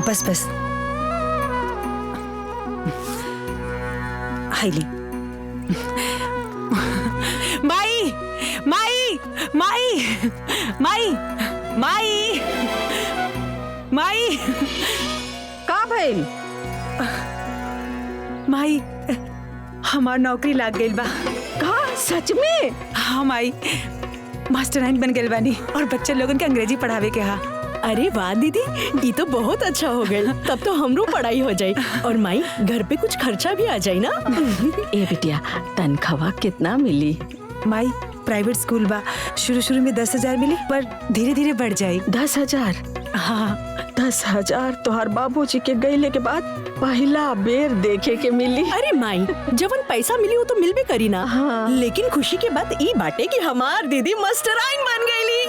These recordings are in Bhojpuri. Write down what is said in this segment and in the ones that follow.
बस बस हाईली माई माई माई माई माई माई का भइल? माई हमार नौकरी लाग गइल बा। का सच में? हाँ माई, मास्टरलाइन बन गइल बानी और बच्चे लोगन के अंग्रेजी पढ़ावे के। हाँ अरे वाह दीदी, ये तो बहुत अच्छा हो गई। तब तो हमरो पढ़ाई हो जाई और माई घर पे कुछ खर्चा भी आ जाए ना। ए बिटिया, तनख्वाह कितना मिली? माई प्राइवेट स्कूल बा, शुरू में 10,000 मिली पर धीरे धीरे बढ़ जाई। 10,000? हाँ 10,000 तोहर बाबूजी के गईले के बाद पहला बेर देखे के मिली। अरे माई, जवन पैसा मिली वो तो मिल भी करी ना। हाँ। लेकिन खुशी के बात ई बाटे कि हमार दीदी मास्टराइन बन गईली।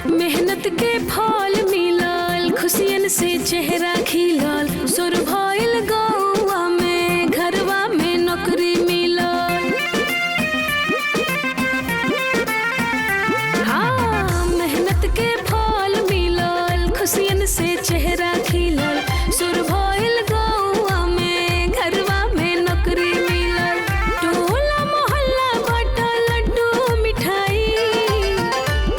मेहनत के फल मिलल, खुशियन से चेहरा खिलल, सुर भइल गौवा में, घरवा में नौकरी मिलल। हाँ मेहनत के फल मिलल, खुशियन से चेहरा खिलल, सुर भइल गौवा में, घरवा में नौकरी मिलल। टोला मोहल्ला बाटल लड्डू मिठाई,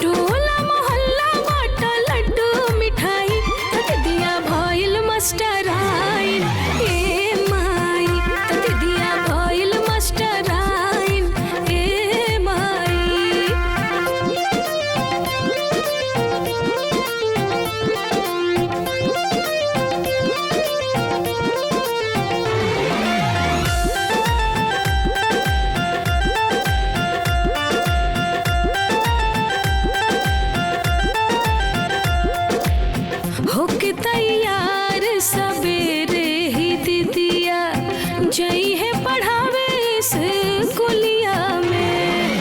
टोला मोहल्ला बाटल लड्डू मिठाई, तक दिया भइल मास्टराइन। ए माई, तक दिया भइल मास्टराइन। ए माई। होके तैयार सवेरे ही दीदिया जई है पढ़ावे स्कूलिया में।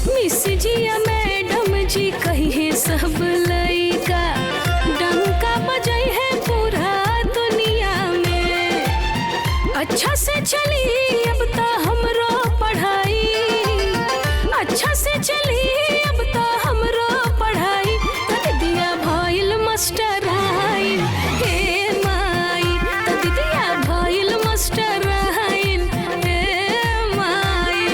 मिस जिया मैडम जी कही है सब लइका, डंका बजई है पूरा दुनिया में। अच्छा से चली अब तो हमरो पढ़ाई, अच्छा से चली अब तो हमरो पढ़ाई, तक दिया भइल मास्टराइन। हे माई, तक दिया भइल मास्टराइन। हे माई।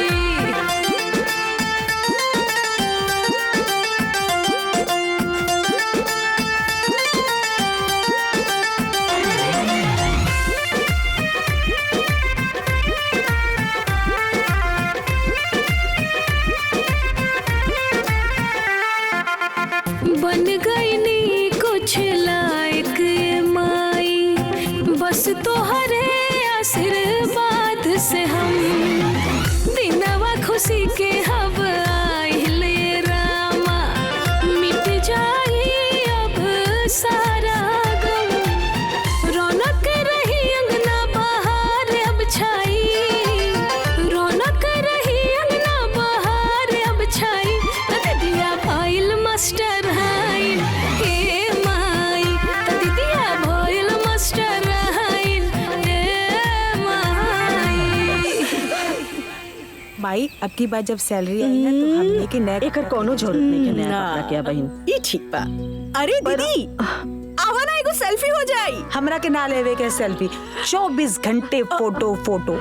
बन गई नी कुछ लायक ये माई, बस तोहरे आशीर्वाद से हम दिनवा खुशी के हब आइले रामा। मिट जाई अब सारा गम, रौनक रही अंगना बहार अब छाई, रौनक रही अंगना बहार अब छाई, तक दिया भइल मास्टराइन। हे माई, तक दिया भइल मास्टराइन। हे माई। माई अब की बार जब सैलरी आई ना तो हमने के नया एकर कोनो जरूरत नहीं के नया ना। कपड़ा के बहिन। ये ठीक बा। अरे दीदी, आवा ना एगो सेल्फी हो जाई। हमरा के ना लेवे के सेल्फी, 24 घंटे फोटो फोटो।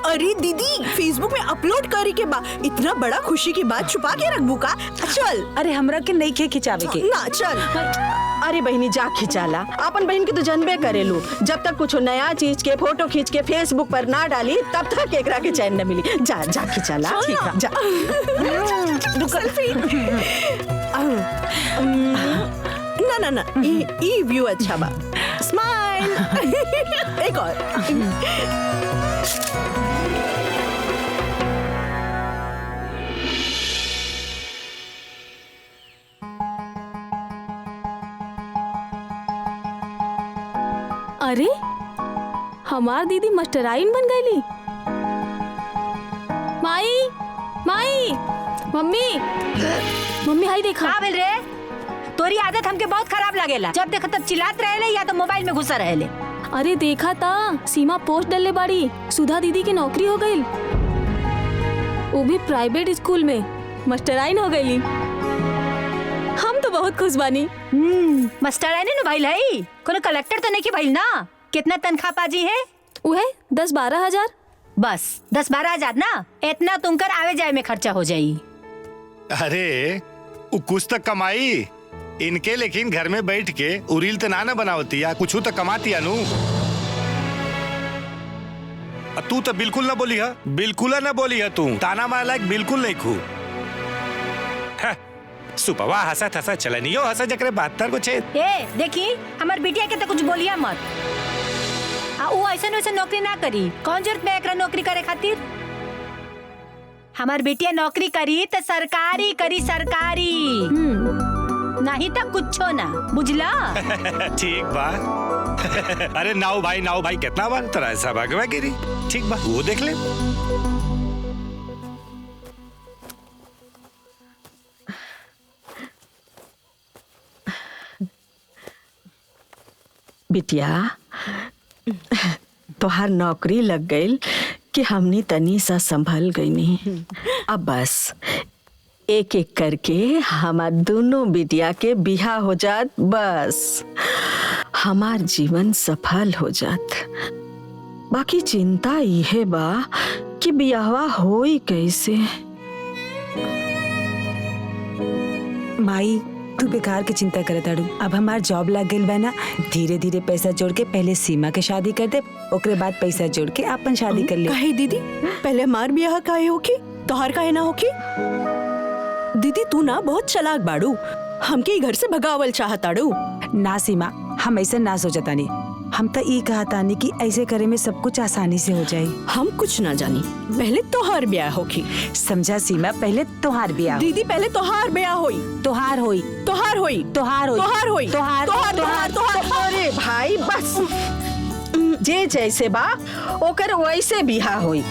अरे दीदी, फेसबुक में अपलोड करे के बा। इतना बड़ा खुशी की बात छुपा के रखबू का? चल। अरे हमरा के नहीं खिंचावे के। ना चल। अरे बहिनी जा खिंचाला, अपन बहन के तो जानबे करेलू। जब तक कुछ नया चीज के फोटो खींच के फेसबुक पर ना डाली तब तक एकरा के चैन न मिली। जा जा खिंचाला। ठीक है। जा। सेल्फी। ना ना ना, ये व्यू अच्छा बा। स्माइल। एक और। अरे हमार दीदी मास्टराइन बन गईली। माई माई मम्मी मम्मी हाई देखा। का भेल रे? तोरी आदत हमके बहुत खराब लागेला। जब देखो तब चिल्लात रहेले या तो मोबाइल में घुसा रहेले। अरे देखा था सीमा पोस्ट डलले बाड़ी, सुधा दीदी की नौकरी हो गई, वो भी प्राइवेट स्कूल में मास्टराइन हो गई। हम तो बहुत खुश बानी। मास्टराइन नु भाई है, कोनो कलेक्टर तो नहीं की भाई ना। कितना तनख्वाह पाजी है? वो है 10-12 हजार। बस 10-12 हजार ना, इतना तुमकर आवे जाए में खर्चा हो जाई। अरे वो कुछ तक कमाई इनके, लेकिन घर में बैठ के उरील तो ना बनावती या कुछ तो कमाती अनु। तू तो बिल्कुल ना बोली है, बिल्कुल ना बोली है तू। ताना मार लायक बिल्कुल नहीं खू। सुपवा हंसा थसा चलनियो हंसा जकरे 72 को छेद। ए देखी हमार बिटिया के तो कुछ बोलिया मत। वो ऐसा वैसा नौकरी ना करी। कौन जरूरत में एकरा नौकरी करे खातिर? हमार बिटिया नौकरी करी तो सरकारी करी, सरकारी नहीं तो कुछो ना, बुझला? ठीक बा। अरे नाव भाई कितना बार तरह ऐसा भागवा गिरी। ठीक बा, वो देख ले। बिटिया तोहार नौकरी लग गई कि हमनी तनी सा संभल गईनी। अब बस एक एक करके हमार दोनों बिटिया के बिहा हो जात, बस हमार जीवन सफल हो जात। बाकी चिंता इहे बा कि बियाहवा होई कैसे। माई तू बेकार के चिंता करत आड़ू। अब हमार जॉब लग गइल बा ना, धीरे धीरे पैसा जोड़ के पहले सीमा के शादी कर दे, ओकरे बाद पैसा जोड़ के अपन शादी कर ले। काहे दीदी, पहले हमार ब्याह काहे होकी, तोहार काहे ना होकी? दीदी तू ना बहुत चालाक बाड़ू, हमके ई घर से भगावल चाहताड़ू। ना सीमा, हम ऐसा ना सोचतानी। हम तो ई कहतानी कि ऐसे करे में सब कुछ आसानी से हो जाए। हम कुछ ना जानी, पहले तोहार ब्याह होकी। समझा सीमा, पहले तोहार ब्याह। दीदी पहले तोहार ब्याह होई, तोहार होई, तोहार होई, तोहार होई, तोहार होई, तोहार तोहार तोहार। अरे भाई बस, जे जैसे बा ओकर वैसे बिहा होई।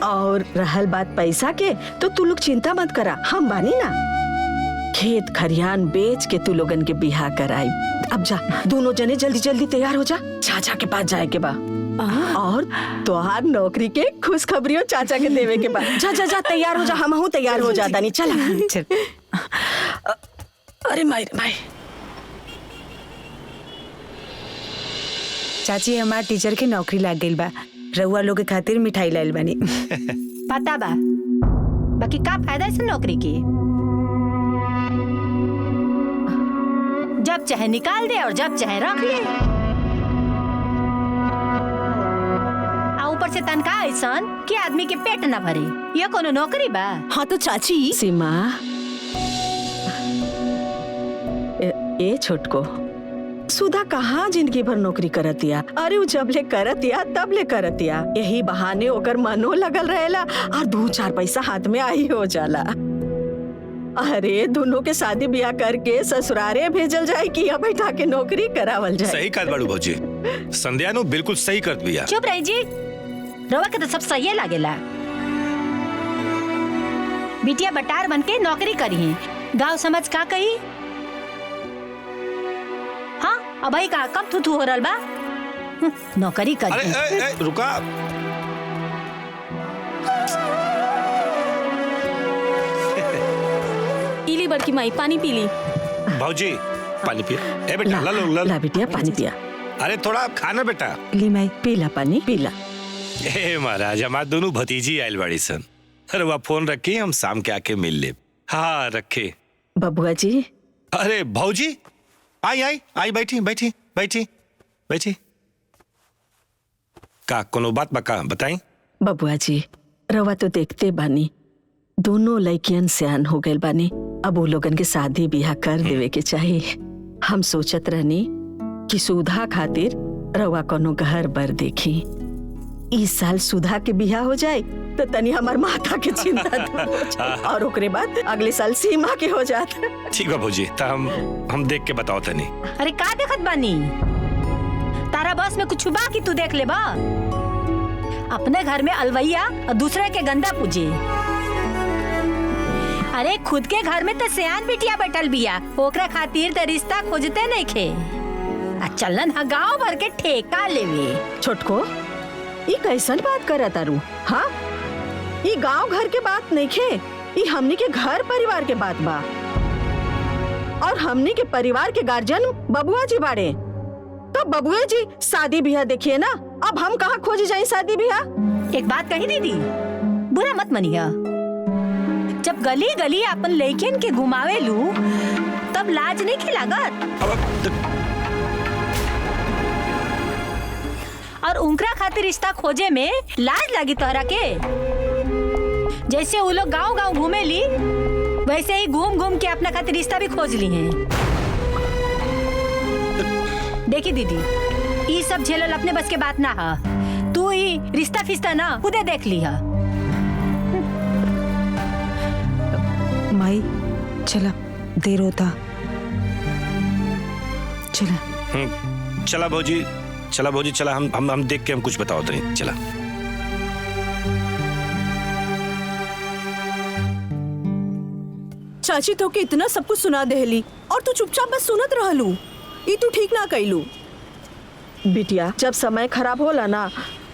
और रहल बात पैसा के, तो तू लोग चिंता मत करा, हम बानी ना। खेत खरियान बेच के तू लोगन के बिहा कराई। अब जा दोनों जने जल्दी जल्दी तैयार हो जा, चाचा के पास जाए के बा। और तोहार नौकरी के खुशखबरियों चाचा के देवे के बा। जा जा जा तैयार हो जा, हम हूँ तैयार हो जाता नहीं। चला चल। अरे माई माई। चाची हमार टीचर के नौकरी लाग गइल बा, रउआ लोग के खातिर मिठाई लाइल बानी। पता बा, बाकी का फायदा इस नौकरी की? जब चाहे निकाल दे और जब चाहे रख ले। ऊपर से तनख्वाह ऐसन कि आदमी के पेट न भरे। ये कोनो नौकरी बा? हाँ तो चाची। सीमा, ए छोटको, सुधा कहाँ जिंदगी भर नौकरी करतिया। अरे वो जब ले करतिया तब ले करतिया, यही बहाने ओकर मनो लगल रहेला और 2-4 पैसा हाथ में आई हो जाला। अरे दोनों के शादी ब्याह करके ससुरारे भेजल जाए कि या बैठा के नौकरी करावल जाए। सही कहत बाड़ू भौजी, संध्या नु बिल्कुल सही करत बिया। चुप रही जी, रवा के तो सब सही लागेला। बिटिया बटार बन के नौकरी करी है, गाँव समझ का कही? हाँ अब भाई का कब थू हो रहा बा? नौकरी करी। अरे रुका, इली बड़की माई पानी पी ली। भौजी पानी पिया। ए बेटा ला लो ला बिटिया पानी पिया। अरे थोड़ा खाना बेटा। ली माई पीला पानी पीला। ए महाराज, हमार दोनों भतीजी आयल बाड़ी सन। अरे वह फोन रखी, हम शाम के आके मिल ले। हाँ रखे। बबुआ जी। अरे भौजी आई आई आई, बैठी बैठी बैठी बैठी। का कोनो बात बका बताई? बबुआ जी रवा तो देखते बानी, दोनों लड़कियन सियान हो गए बानी। अब वो लोगन के शादी ब्याह कर देवे के चाहिए। हम सोचत रहनी कि सुधा खातिर रवा कोनो घर बर देखी। इस साल सुधा के बियाह हो जाए तो तनी हमार माता के चिंता हो जाए, और ओकरे बाद अगले साल सीमा के हो जात। ठीक है भौजी, तो हम देख के बताओ तनी। अरे का देखत बानी? तारा बस में कुछ बा कि तू देख ले बा? अपने घर में अलवैया और दूसरे के गंदा पूजे। अरे खुद के घर में तो सियान बिटिया बैठल बिया, ओकरा खातिर तो रिश्ता खोजते नहीं खे। चलन हा गाँव भर के ठेका लेवे। छोटको, ये कैसन बात करत तारू? हाँ, ये गांव घर के बात नहीं खे, ये हमनी के घर परिवार के बात बा। और हमनी के परिवार के गार्जियन बबुआ जी बाड़े, तो बबुआ जी शादी ब्याह देखिए ना। अब हम कहाँ खोज जाए शादी ब्याह? एक बात कही दीदी, बुरा मत मनिया। जब गली गली अपन लड़कियन के घुमावे लू तब लाज नहीं खिलागत। और उनकरा खातिर रिश्ता खोजे में लाज लगी तोहरा के? जैसे वो लोग गांव गांव घूमे ली, वैसे ही घूम घूम के अपना खातिर रिश्ता भी खोज ली हैं। देखी दीदी, ये सब झेलल अपने बस के बात ना है। तू ही रिश्ता फिस्ता ना खुदे देख ली है। माई चला, देर होता। चला चला भौजी, चला भौजी, चला हम देख के हम कुछ बताओ तो नहीं। चला चाची तो के इतना सब कुछ सुना देहली और तू चुपचाप बस सुनत रहलू। ये तू ठीक ना कैलू। बिटिया, जब समय खराब होला ना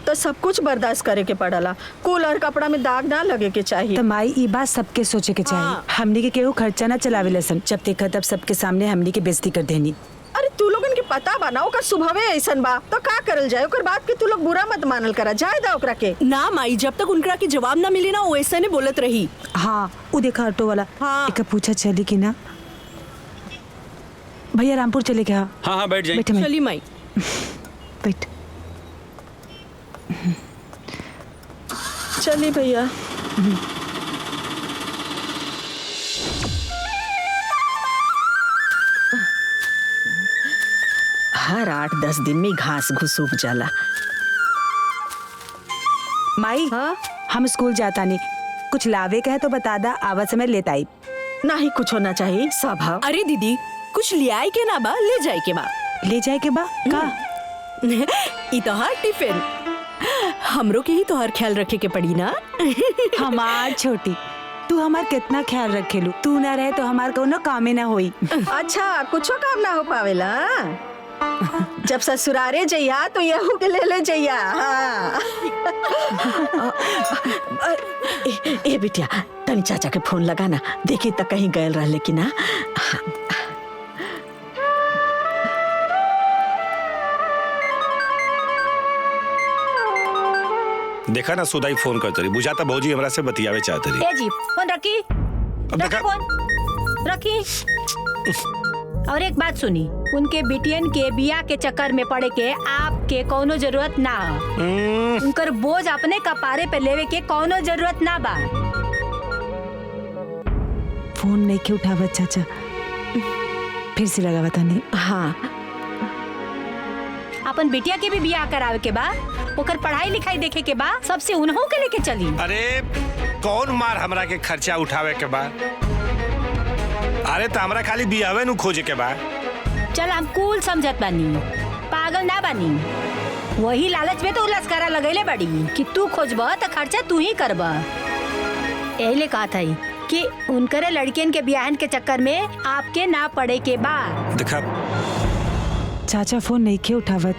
तो सब कुछ बर्दाश्त करे के पड़ला। कूलर कपड़ा में दाग ना लगे के चाहिए। तो माई ये बात सबके सोचे के चाहिए। हाँ। हमनी के केहू खर्चा ना चलावे लसन, जब देखा तब सबके सामने हमनी के बेइज्जती कर देनी। अरे तू लोगन के पता बना ओकर स्वभावे ऐसन बा, तो का करल जाए? ओकर बात के तू लोग बुरा मत मानल करा, जाए दा ओकरा के। ना माई, जब तक उनकरा के जवाब ना मिली ना वो ऐसे ने बोलत रही। हाँ, वो देखा ऑटो वाला। हाँ। एक पूछा चली कि ना। भैया रामपुर चले क्या? हाँ हाँ बैठ जाइए। बैठे माई, चली माई। बैठ। चलिए भैया। हर 8-10 दिन में घास घुस उग जाला। माई हाँ? हम स्कूल जाता नहीं, कुछ लावे का है तो बता दा, आवत समय लेता आई। नहीं कुछ होना चाहिए स्वभाव। अरे दीदी, कुछ ले आए के ना बा, ले जाए के बा। ले जाए के बा का? ई तोहार टिफिन, हमरो के ही तोहार ख्याल रखे के पड़ी ना। हमार छोटी, तू हमार कितना ख्याल रखेलू। तू ना रहे तो हमार कोनो कामे ना होई। अच्छा, कुछो काम ना हो पावेला। जब ससुरारे जइया तो यहू के ले जइया। हाँ। ए बिटिया, तनी चाचा के फोन लगा ना, देखी तक कहीं गए रहले कि ना। देखा ना, सुधाई फोन करते रही, बुझाता भौजी हमरा से बतियावे चाहते रही। ए जी, फोन रखी। अब रखी देखा- फोन, रखी। और एक बात सुनी, उनके बिटियन के बिया के चक्कर में पड़े के आपके कोनो जरूरत ना। उनकर बोझ अपने कपारे पे लेवे के कोनो जरूरत ना बा। फोन नहीं के उठावत चाचा, फिर से लगावा तानी। हाँ, अपन बिटिया के भी बिया करावे के बा, ओकर पढ़ाई लिखाई देखे के बा, सबसे उन्हों के लेके चली। अरे कौन मार हमरा के खर्चा उठावे के बा? अरे तो हमरा खाली बियावे नु खोजे के बा। चल हम कूल समझत बानी, पागल ना बानी। वही लालच में तो लस्करा लगैले बड़ी कि तू खोजब तो खर्चा तू ही करब। एहिले कहा था कि उनकरे लड़कियन के बियाहन के चक्कर में आपके ना पड़े के बा। देखा चाचा फोन नहीं के उठावत।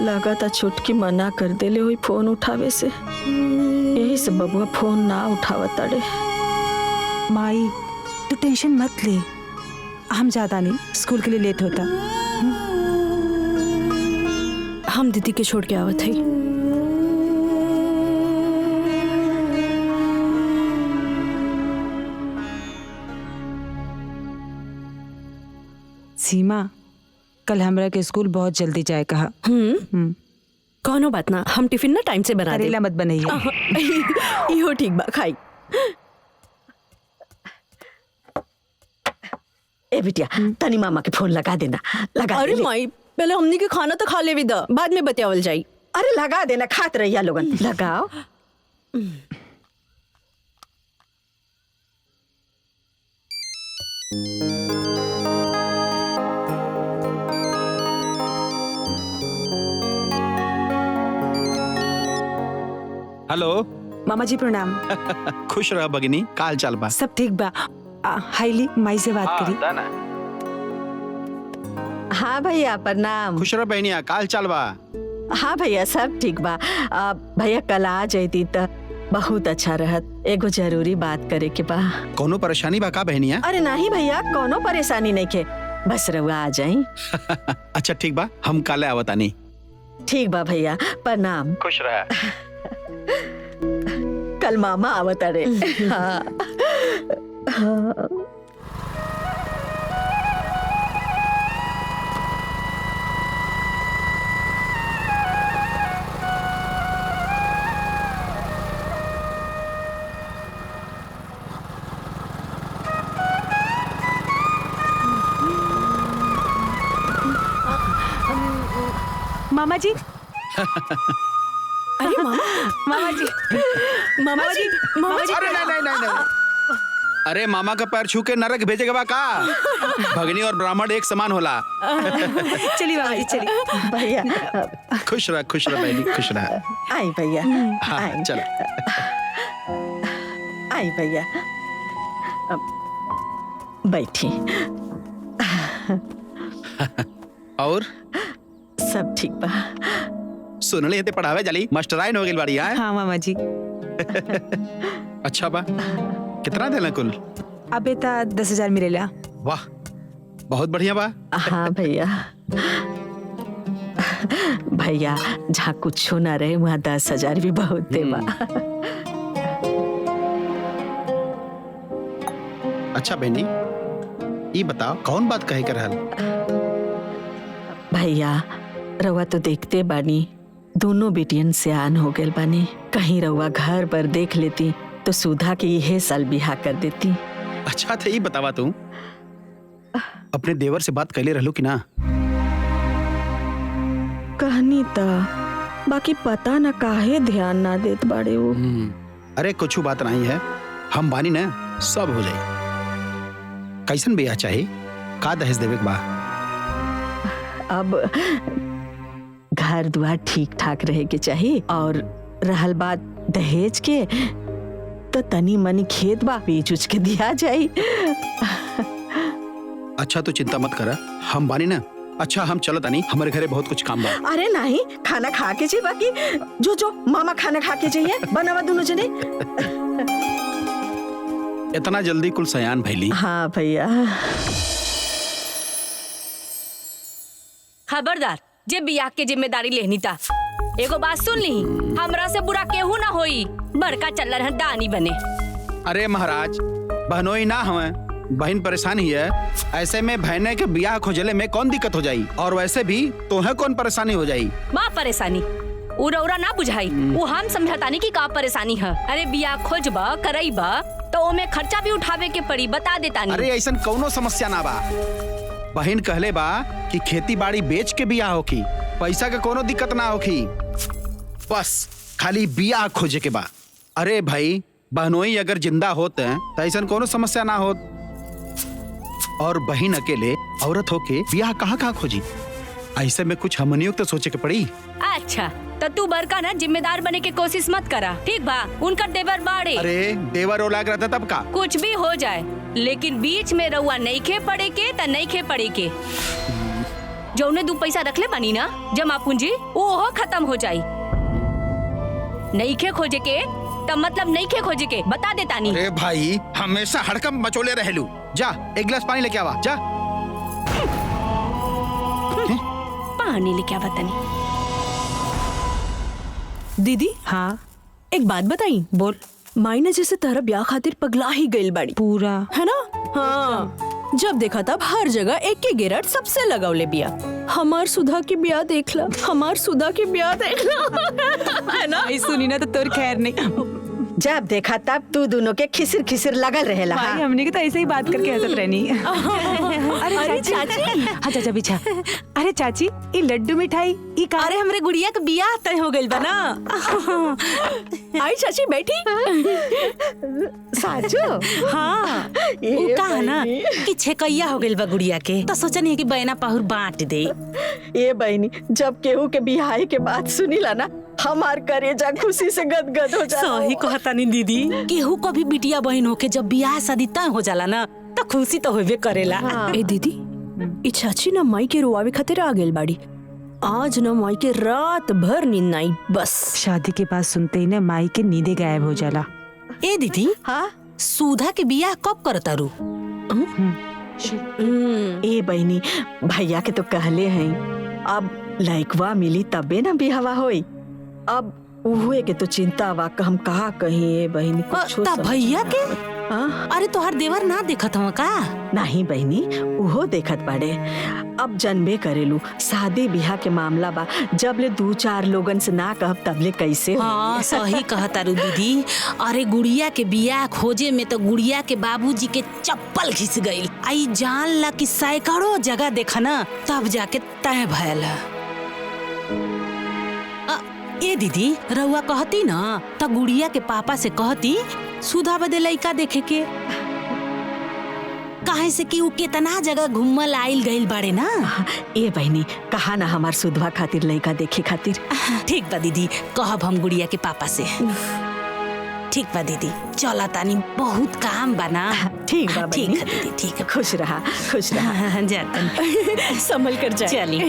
लगा था छुटकी मना कर देले हुई फोन उठावे से, यही से बबुआ फोन ना उठावत ताड़े। माई तू टेंशन मत ले, हम जाता नहीं, स्कूल के लिए लेट होता। हम दीदी के छोड़ के आवत है। सीमा, कल हमरा के स्कूल बहुत जल्दी जाए कहा। कौनो बात ना, हम टिफिन ना टाइम से बना दे। करेला मत बनइया। इहो ठीक बा, खाई। ए बिटिया, तनी मामा के फोन लगा देना, लगा अरे दे। माई, पहले हमनी के खाना तो खा लेवी दा, बाद में बतियावल जाई। अरे लगा देना, खात रहिया लोगन, लगाओ। हेलो मामा जी प्रणाम। खुश रह भगिनी, काल चल बा। सब ठीक बा। हाईली माई से बात करी। हाँ भैया प्रणाम। खुश रह बहनिया, काल चल बा। हाँ भैया सब ठीक बा। भैया कल आ जैती त बहुत अच्छा रहत। एगो जरूरी बात करे के बा। कोनो परेशानी बा का बहनिया? अरे नहीं भैया, कोनो परेशानी नहीं के, बस रउआ आ जाई। अच्छा ठीक बा, हम काले आवतानी। ठीक बा भैया, प्रणाम। खुश रह। कल मामा आवत रे। हाँ। हाँ। मामा जी। अरे मामा, मामा जी, मामा जी, मामा जी। अरे नहीं। अरे मामा का पैर छू के नरक भेजेगा बा का? भगनी और ब्राह्मण एक समान होला। चलिए मामा जी चलिए। भैया खुश रह बहनी, खुश रह। आई भैया। हाँ आई। चलो। आई भैया, बैठी। और सब ठीक बा। सुन ले ते पढ़ावे जाली मास्टराइन हो गेल बाड़ी। हाँ मामा जी। अच्छा बा, कितना देला कुल? अबे ता 10,000 मिलेला। वाह, बहुत बढ़िया बा। हाँ भैया। भैया जहाँ कुछ ना रहे वहाँ 10,000 भी बहुत दे बा। अच्छा बहनी, ये बताओ कौन बात कहे कर रहल? भैया रउआ तो देखते बानी, दोनों बेटियन से आन हो गए बानी। कहीं रउआ घर पर देख लेती तो सुधा के यह साल बिहा कर देती। अच्छा था, ये बतावा तू अपने देवर से बात कैले रहलू कि ना? कहनी ता, बाकी पता न काहे ध्यान ना देत बाड़े वो। अरे कुछ बात नहीं है, हम बानी ना, सब हो जाए। कैसन बिया चाहे, का दहेज देवे के बा? अब घर द्वार ठीक ठाक रहे के चाहिए, और रहल बात दहेज के, तो तनी मनी खेत बा बेच उच के दिया जाए। अच्छा तो चिंता मत करा, हम बानी ना। अच्छा हम चलत आनी, हमारे घरे बहुत कुछ काम बा। अरे नहीं, खाना खा के चाहिए। बाकी जो मामा खाना खा के चाहिए बनावा दोनों जने। इतना जल्दी कुल सयान भैली? हाँ भैया। खबरदार, जे बियाह के जिम्मेदारी लेनी था। एगो बात सुन ली, हमरा से बुरा केहू ना होई, बड़का चल रहा दानी बने। अरे महाराज, बहनोई ना हमें, बहन परेशान ही है। ऐसे में बहने के बियाह खोजले में कौन दिक्कत हो जाई? और वैसे भी तो है कौन परेशानी हो जाई? माँ परेशानी उरा ना बुझाई, वो हम समझातानी की का परेशानी है। अरे बियाह खोजबा करईबा तो ओमे खर्चा भी उठावे के पड़ी, बता देता नहीं। अरे ऐसा कौनो समस्या ना बा। बहन कहले बा कि खेती बाड़ी बेच के बियाह होखी, पैसा के कोनो दिक्कत ना होखी, बस खाली बियाह खोजे के बा। अरे भाई, बहनोई अगर जिंदा होते हैं तो ऐसा कोनो समस्या ना होत। और बहन अकेले औरत होके बियाह कहाँ खोजी? ऐसे में कुछ हमनियों तो सोचे के पड़ी। अच्छा तो तू बड़का ना जिम्मेदार बने के कोशिश मत करा, ठीक बा? उनका देवर बाड़े। अरे देवर ओलाग रहता तब का? कुछ भी हो जाए, लेकिन बीच में रउआ नहीं खे पड़े के त नहीं खे पड़े के। जौने 2 पैसा रखले बानी ना जमा पूंजी, वो खत्म हो जाई। नहीं खे खोजे के तब मतलब नहीं खे खोजे के, बता देता नहीं। अरे भाई, हमेशा हड़कम मचोले रहलू। जा एक गिलास पानी लेके आवा, जा। पानी लेके आवा तनी। दीदी, हाँ एक बात बताई। बोल। माई ने जैसे तारा ब्याह खातिर पगला ही गइल बाड़ी, पूरा है ना? हाँ, जब देखा तब हर जगह एक के गिरट सबसे लगावले बिया। हमार सुधा की ब्याह देखला, हमार सुधा की ब्याह देखला। है ना? सुनी ना तो तोर खैर नहीं। जब देखा तब तू दोनों के खिसिर खिसिर लगल रहेला। भाई हाँ? हमने के तो ऐसे ही बात करके हंसत रहनी। अरे चाची। हाँ चाचा पीछा। अरे चाची, ये लड्डू मिठाई ये का? अरे हमरे गुड़िया का बियाह तय हो गइल बा ना। आई चाची बैठी। साजो। हाँ, वो कहा ना कि छेकैया हो गइल बा गुड़िया के, तो सोचनी है कि बहना पाहुर बांट दे। ये बहनी, जब केहू के बिहाई के बात सुनीला ना हमार करेजा खुशी से गदगद हो जाता। सही कहता नहीं दीदी, केहू को भी बिटिया बहन होके जब बियाह शादी तय हो जाला ना तो खुशी तो होबे करेला। ए दीदी, ई चाची ना माई के रोआवे खातिर आ गेल बाड़ी। आज ना माई के रात भर नींद नहीं बस। शादी के बाद सुनते ही ना माई के नींदे गायब हो जाला। ए दीदी, हाँ सुधा के बियाह कब करता रू? ए बहनी, भैया के तो कहले हैं अब लइकवा मिली तबे ना बिहवा होई। अब उहुए के तो चिंता बा, हम कहा कहीं ए बहनी कुछ ता भैया के? अरे तोहर देवर ना देखत हवा का? नहीं बहनी, उहो देखत बाड़े। अब जनबे करेलू शादी बियाह के मामला बा, जब ले 2-4 लोगन से ना कहब तबले कैसे हो। हाँ सही कहता रू दीदी। अरे गुड़िया के बियाह खोजे में तो गुड़िया के बाबूजी के चप्पल घिस गईल। आई जान ला कि सैकड़ों जगह देखा ना तब जाके तय भयल। ए दीदी, रउआ कहती ना त गुड़िया के पापा से कहती सुधा बदे लइका देखे के, काहे से कि उ केतना जगह घूमल आइल गइल बाड़े ना। ए बहनी, कहा ना हमार सुधवा खातिर लइका देखे खातिर। ठीक बा दीदी, कहब हम गुड़िया के पापा से। ठीक बा दीदी, चला तानी, बहुत काम बा ना। ठीक बा ठीक बहनी। है दीदी, ठीक है। खुश रहा, खुश रहा। जाता संभल कर जा। चलिए।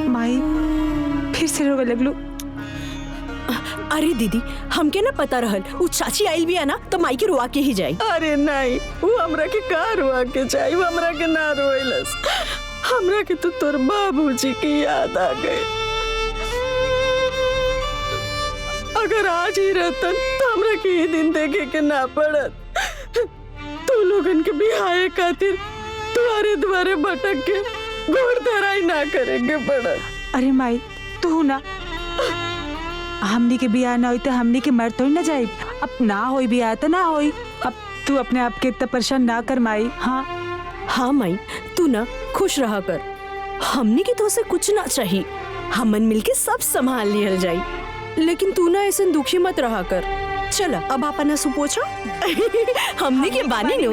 माई फिर से रोवे लगलू। अरे दीदी, हमके ना पता रहल उ चाची आइल भी है ना तो माई के रोआ के ही जाई। अरे नहीं, वो हमरा के का रोआ के चाहिए, वो हमरा के ना रोइलस। हमरा के तो तोर बाबूजी की याद आ गई। अगर आज ही रहतन तो हमरा के ये दिन देखे के ना पड़त। तू लोगन के बिहाए खातिर तुम्हारे द्वारे भटक के घोड़ धराई ना करेंगे पड़त। अरे माई तू ना, हमनी के बियाह ना होई तो हमनी के मर थोड़ी ना जाए। अब ना होई बियाह तो ना होई। अब तू अपने आप के इतना परेशान ना कर माई। हाँ हाँ माई, तू ना खुश रहा कर। हमने की तो से कुछ ना चाहिए, हमन मिलके सब संभाल लियल जाई। लेकिन तू ना ऐसे दुखी मत रहा कर। चला अब आपन सु पूछो। हमने के बानी नो।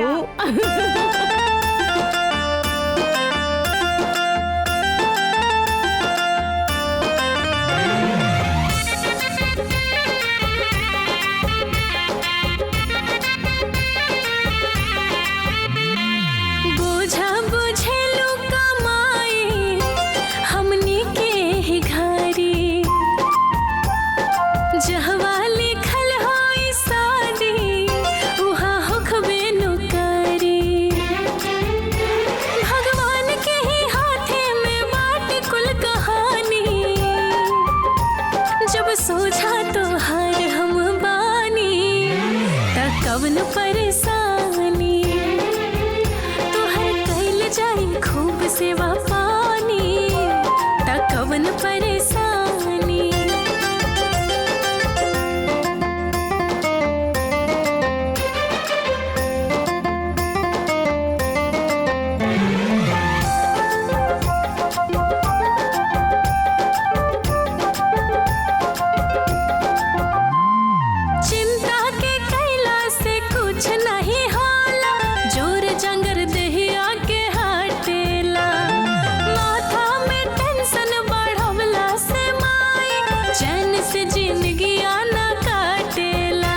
चैन से जिंदगी आना काटेला।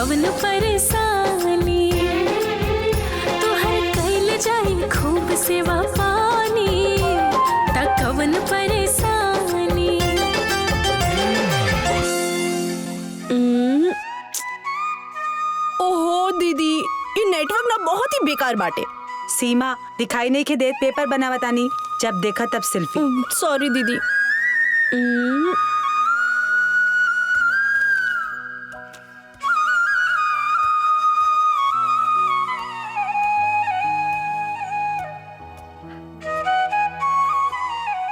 कवन परेशानी तोहर कैल जाए खूब सेवा पानी त कवन परेशानी। ओहो दीदी, ये नेटवर्क ना बहुत ही बेकार बाटे। सीमा दिखाई नहीं के देत पेपर बनावतानी, जब देखा तब सेल्फी। सॉरी दीदी।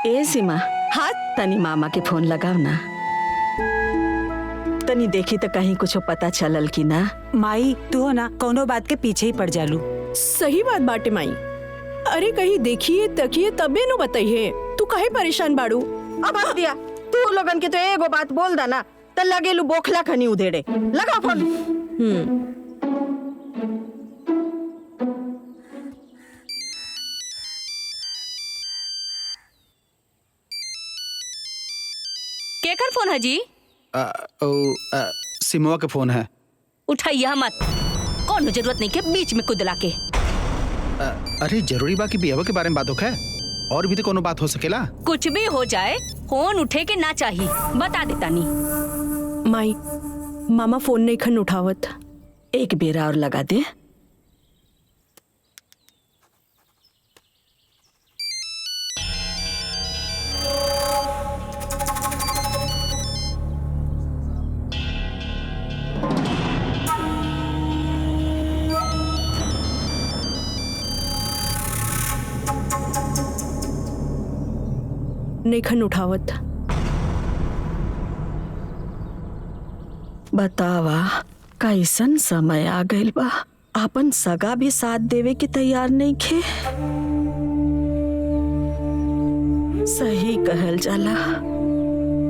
ए सीमा, हाँ तनी मामा के फोन लगाव ना, तनी देखी तो कहीं कुछ पता चलल की ना। माई तू हो ना कोनो बात के पीछे ही पड़ जालू। सही बात बाटे माई। अरे कहीं देखिए तकिए तबे नु बताइए, तू काहे परेशान बाड़ू? अब आ दिया तू लोगन के तो एगो बात बोल दा ना त लगेलू बोखला खनी उधेड़े। लगा फोन। केकर फोन है जी? सिमवा के फोन है। उठाइया मत, कौन जरूरत नहीं के बीच में कुदला के। अरे जरूरी बा कि बियाह के बारे में बात होखे, और भी तो कोनो बात हो सकेला। कुछ भी हो जाए फोन उठे के ना चाहिए, बता देता नहीं। माई मामा फोन नहीं खन उठावत। एक बेरा और लगा दे। नहीं खन उठावत। बतावा कैसन समय आ गइल बा, आपन सगा भी साथ देवे के तैयार नहीं खे। सही कहल जाला,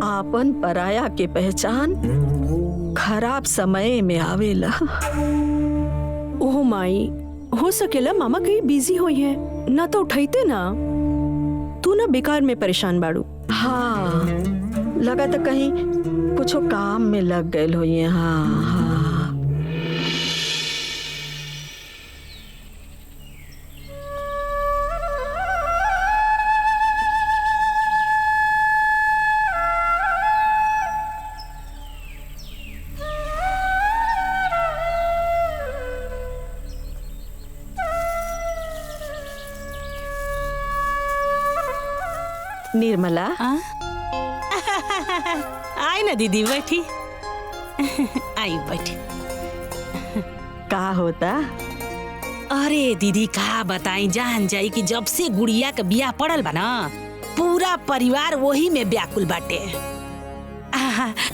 आपन पराया के पहचान खराब समय में आवेला। ओह माई, हो सकेला मामा कहीं बिजी हुई है ना, तो उठाइते ना। तू ना बेकार में परेशान बाड़ू। हाँ लगा तो कहीं कुछ काम में लग गए हो ये। हाँ हाँ निर्मला, आई ना दीदी, बैठी। आई बैठी। का होता? अरे दीदी का बताई, जान जाई कि जब से गुड़िया के बियाह पड़ल बा ना, पूरा परिवार वही में व्याकुल बाटे।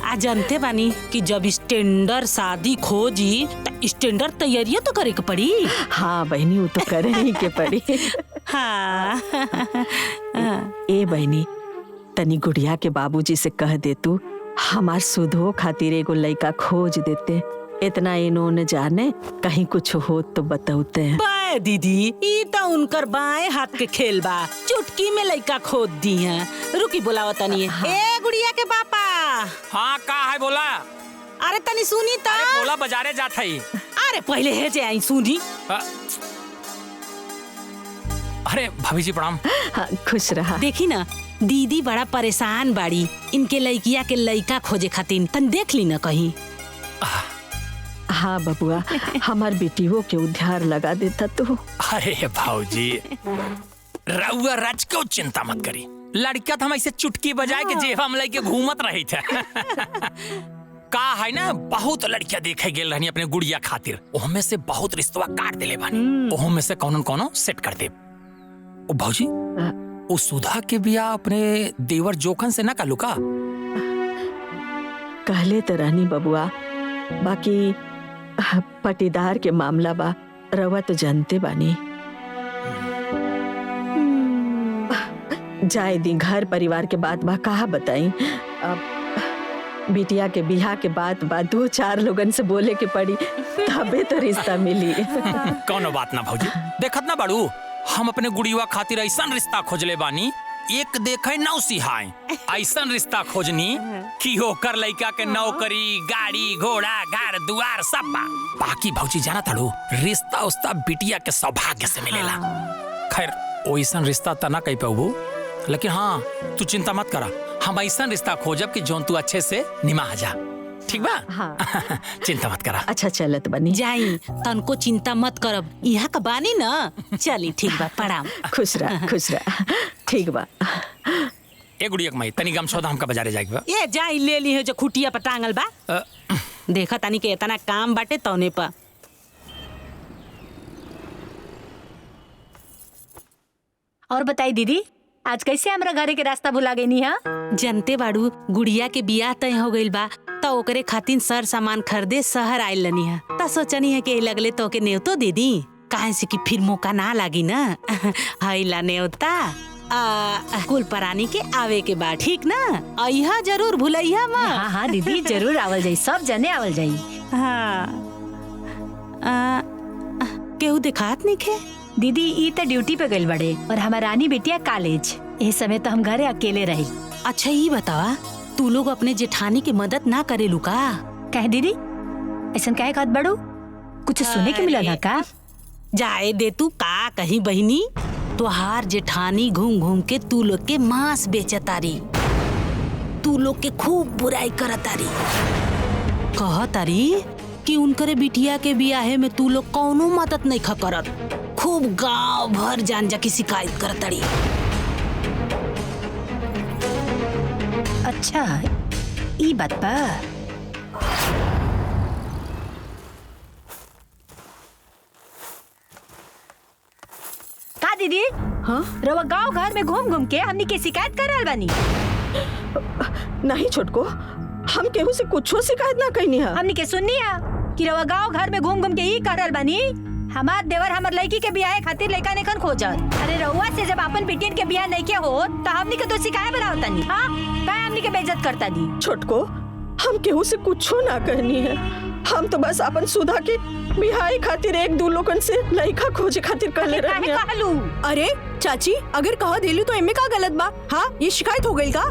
आ जानते बानी कि जब स्टैंडर्ड शादी खोजी तो स्टैंडर्ड तैयारियां तो करे के पड़ी। हाँ बहनी, वो तो करे ही के पड़ी। हाँ। ए बहनी, तनी गुड़िया के बाबूजी से कह दे तू हमार सुधो खातिर एगो लड़का खोज देते। इतना इन्होंने जाने, कहीं कुछ हो तो बताते हैं। बाय दीदी, ई तो उनकर बाएं हाथ के खेल बा, चुटकी में लड़का खोद दी है। रुकी बुलावा तनी। हाँ। ए गुड़िया के पापा। हाँ का है बोला? अरे तनी सुनी ता। अरे बोला बाजारे जात है। अरे पहले है जे आई सुनी। अरे भाभी जी प्रणाम। हाँ, खुश रहा। देखी ना दीदी बड़ा परेशान बाड़ी, इनके लड़किया के लड़का खोजे खातिर, तन देख ली ना कहीं। हाँ बबुआ, हमार बेटियों के उद्धार लगा देता तू। अरे भाऊजी, रउआ राज क्यों चिंता मत करी, लड़का तो हम ऐसे चुटकी बजाए के जेब हम लेके घूमत रही थे। का है ना, बहुत लड़कियां देखे गेल रहनी अपने गुड़िया खातिर, ओहमे से बहुत रिश्तवा काट देले बानी, ओहमे से कौन कौन सेट कर दे। ओ भाऊजी, ओ सुधा के बिया अपने देवर जोखन से ना कालू का? कहले तो रहनी बबुआ, बाकी पटीदार के मामला बा, रवा तो जानते बानी। जाए दी, घर परिवार के बात बा, कहा बताई। अब बिटिया के बियाह के बाद 2-4 लोगन से बोले के पड़ी, तबे तो रिश्ता मिली। कौनो बात ना भाऊजी, देखत ना बाड़ू, हम अपने गुड़िया खातिर ऐसा रिश्ता खोजले बानी एक देखे नौ सिहाय ऐसा रिश्ता खोजनी कि होकर लड़का के नौकरी गाड़ी घोड़ा घर दुआर सब बा। बाकी भौजी जाना ताड़ू रिश्ता उस्ता बिटिया के सौभाग्य से मिलेला। खैर वैसा रिश्ता त ना कह पाबू, लेकिन हाँ तू चिंता मत करा, हम ऐसा रिश्ता खोजब कि जोन तू अच्छे से निमा जा। ठीक बा? हाँ। चिंता मत करा। अच्छा चलत बनी। जाई तनको चिंता मत करब, यहाँ का बानी न। चली ठीक बा, प्रणाम। खुश रह। ठीक बा। ए गुड़िया के माई तनी गम सौदा हमका बाजारे जाके बा। ये जाई ले ली है जो खुटिया पर टांगल बा। देखा तानी के इतना काम बाटे तौने पर। और बताई दीदी, आज कैसे हमरा घरे के रास्ता भुला गई हा? जनते बाड़ू गुड़िया के बियाह तय हो गइल बा, त ओकरे खातिर सर सामान खरीदे शहर आइल लनी है। त सोचनी है कि लगले तो के न्योतो दे दी, काहे से कि फिर मौका ना लागी ना। हईला न्योता कुल परानी के आवे के बाद, ठीक ना? अइहा जरूर भुलैया माँ। हाँ हाँ दीदी जरूर आवल जाई, सब जने आवल जाई। हाँ केहू दिखात नहीं खे? दीदी ई त ड्यूटी पे गइल बड़े और हमार रानी बेटिया कॉलेज। इस समय तो हम घरे अकेले रही। अच्छा ये बतावा, तू लोग अपने जेठानी की मदद ना करेलू का? कहे दीदी ऐसा काहे कहत बड़ू? कुछ सुने के मिला ना का? जाए दे तू का कहीं बहिनी, तुहार जेठानी घूम घूम के तू लोग के मांस बेचतारी, तू लोग के खूब बुराई करतारी। कहतारी कि उनकरे बिटिया के बियाहे में तू लोग कौनो मदद नहीं खा करत, खूब गांव भर जान जा की शिकायत करतारी। अच्छा ई बात बा। का दीदी? हाँ रवा गांव घर में घूम घूम के हमनी के शिकायत कर रहल बानी। नहीं छोटको, हम केहू से कुछो शिकायत ना कइनी है। हमनी के सुननी है कि रवा गांव घर में घूम घूम के ई कर रहल बानी हमार देवर हमार लड़की के बियाह खातिर लड़का नेखन खोजत। अरे रउआ से जब अपन बिटियन के बियाह नहीं के हो तो हमनी के तो शिकायत बनावता नहीं। हाँ काय हमनी के बेइज्जत करता दी? छोटको, हम केहू से कुछो ना कहनी है, हम तो बस अपन सुधा के बिहाई खातिर एक दो लोगन से लड़का खोजे खातिर कहले रहनी है। कहलू? अरे चाची अगर कह देलू तो एमे का गलत बा? हाँ ये शिकायत हो गई का?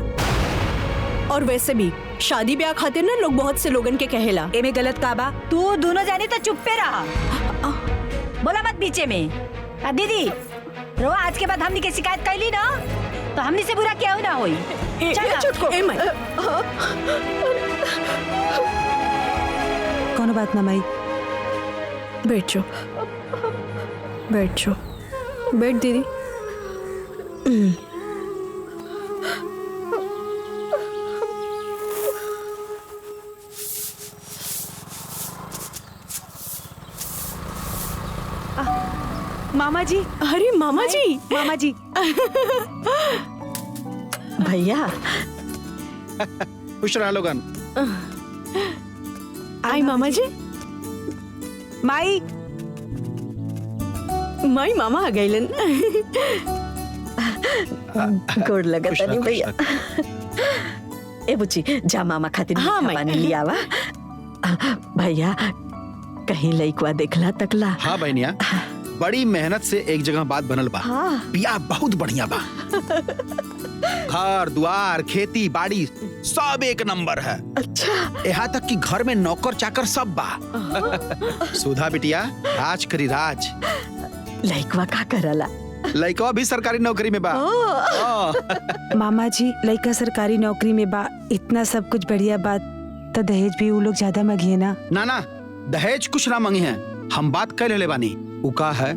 और वैसे भी शादी ब्याह खातिर ना लोग बहुत से लोगन के कहेला। एमे गलत का बा? तू दोनों जाने तो चुप पे रहा, बोला मत बीचे में। दीदी रो आज के बाद हमनी के शिकायत कैली ना तो हमनी से बुरा क्या ना होई। कोनो बात ना माई। बैठ जाओ, बैठ जाओ, बैठ दीदी। मामा जी। अरे मामा जी। मामा जी। भैया खुश रहा लोगन। आई मामा जी। माई माई मामा आ गइलन। गोड़ लगता नहीं भैया। ए बुच्ची जा मामा खातिर हाँ, पानी लिया वा। भैया कहीं लइकवा देखला तकला? हाँ बहनिया, बड़ी मेहनत से एक जगह बात बनल बा। हाँ। बियाह बहुत बढ़िया बा। घर द्वार खेती बाड़ी सब एक नंबर है। अच्छा यहाँ तक कि घर में नौकर चाकर सब बा। सुधा बिटिया राज करी राज। लइकवा का करला? लइकवा भी सरकारी नौकरी में बा। मामा जी लइका सरकारी नौकरी में बा, इतना सब कुछ बढ़िया बात, तो दहेज भी वो लोग ज्यादा मांगिए ना? ना दहेज कुछ ना मांगे हैं, हम बात कर ले बानी। उ का है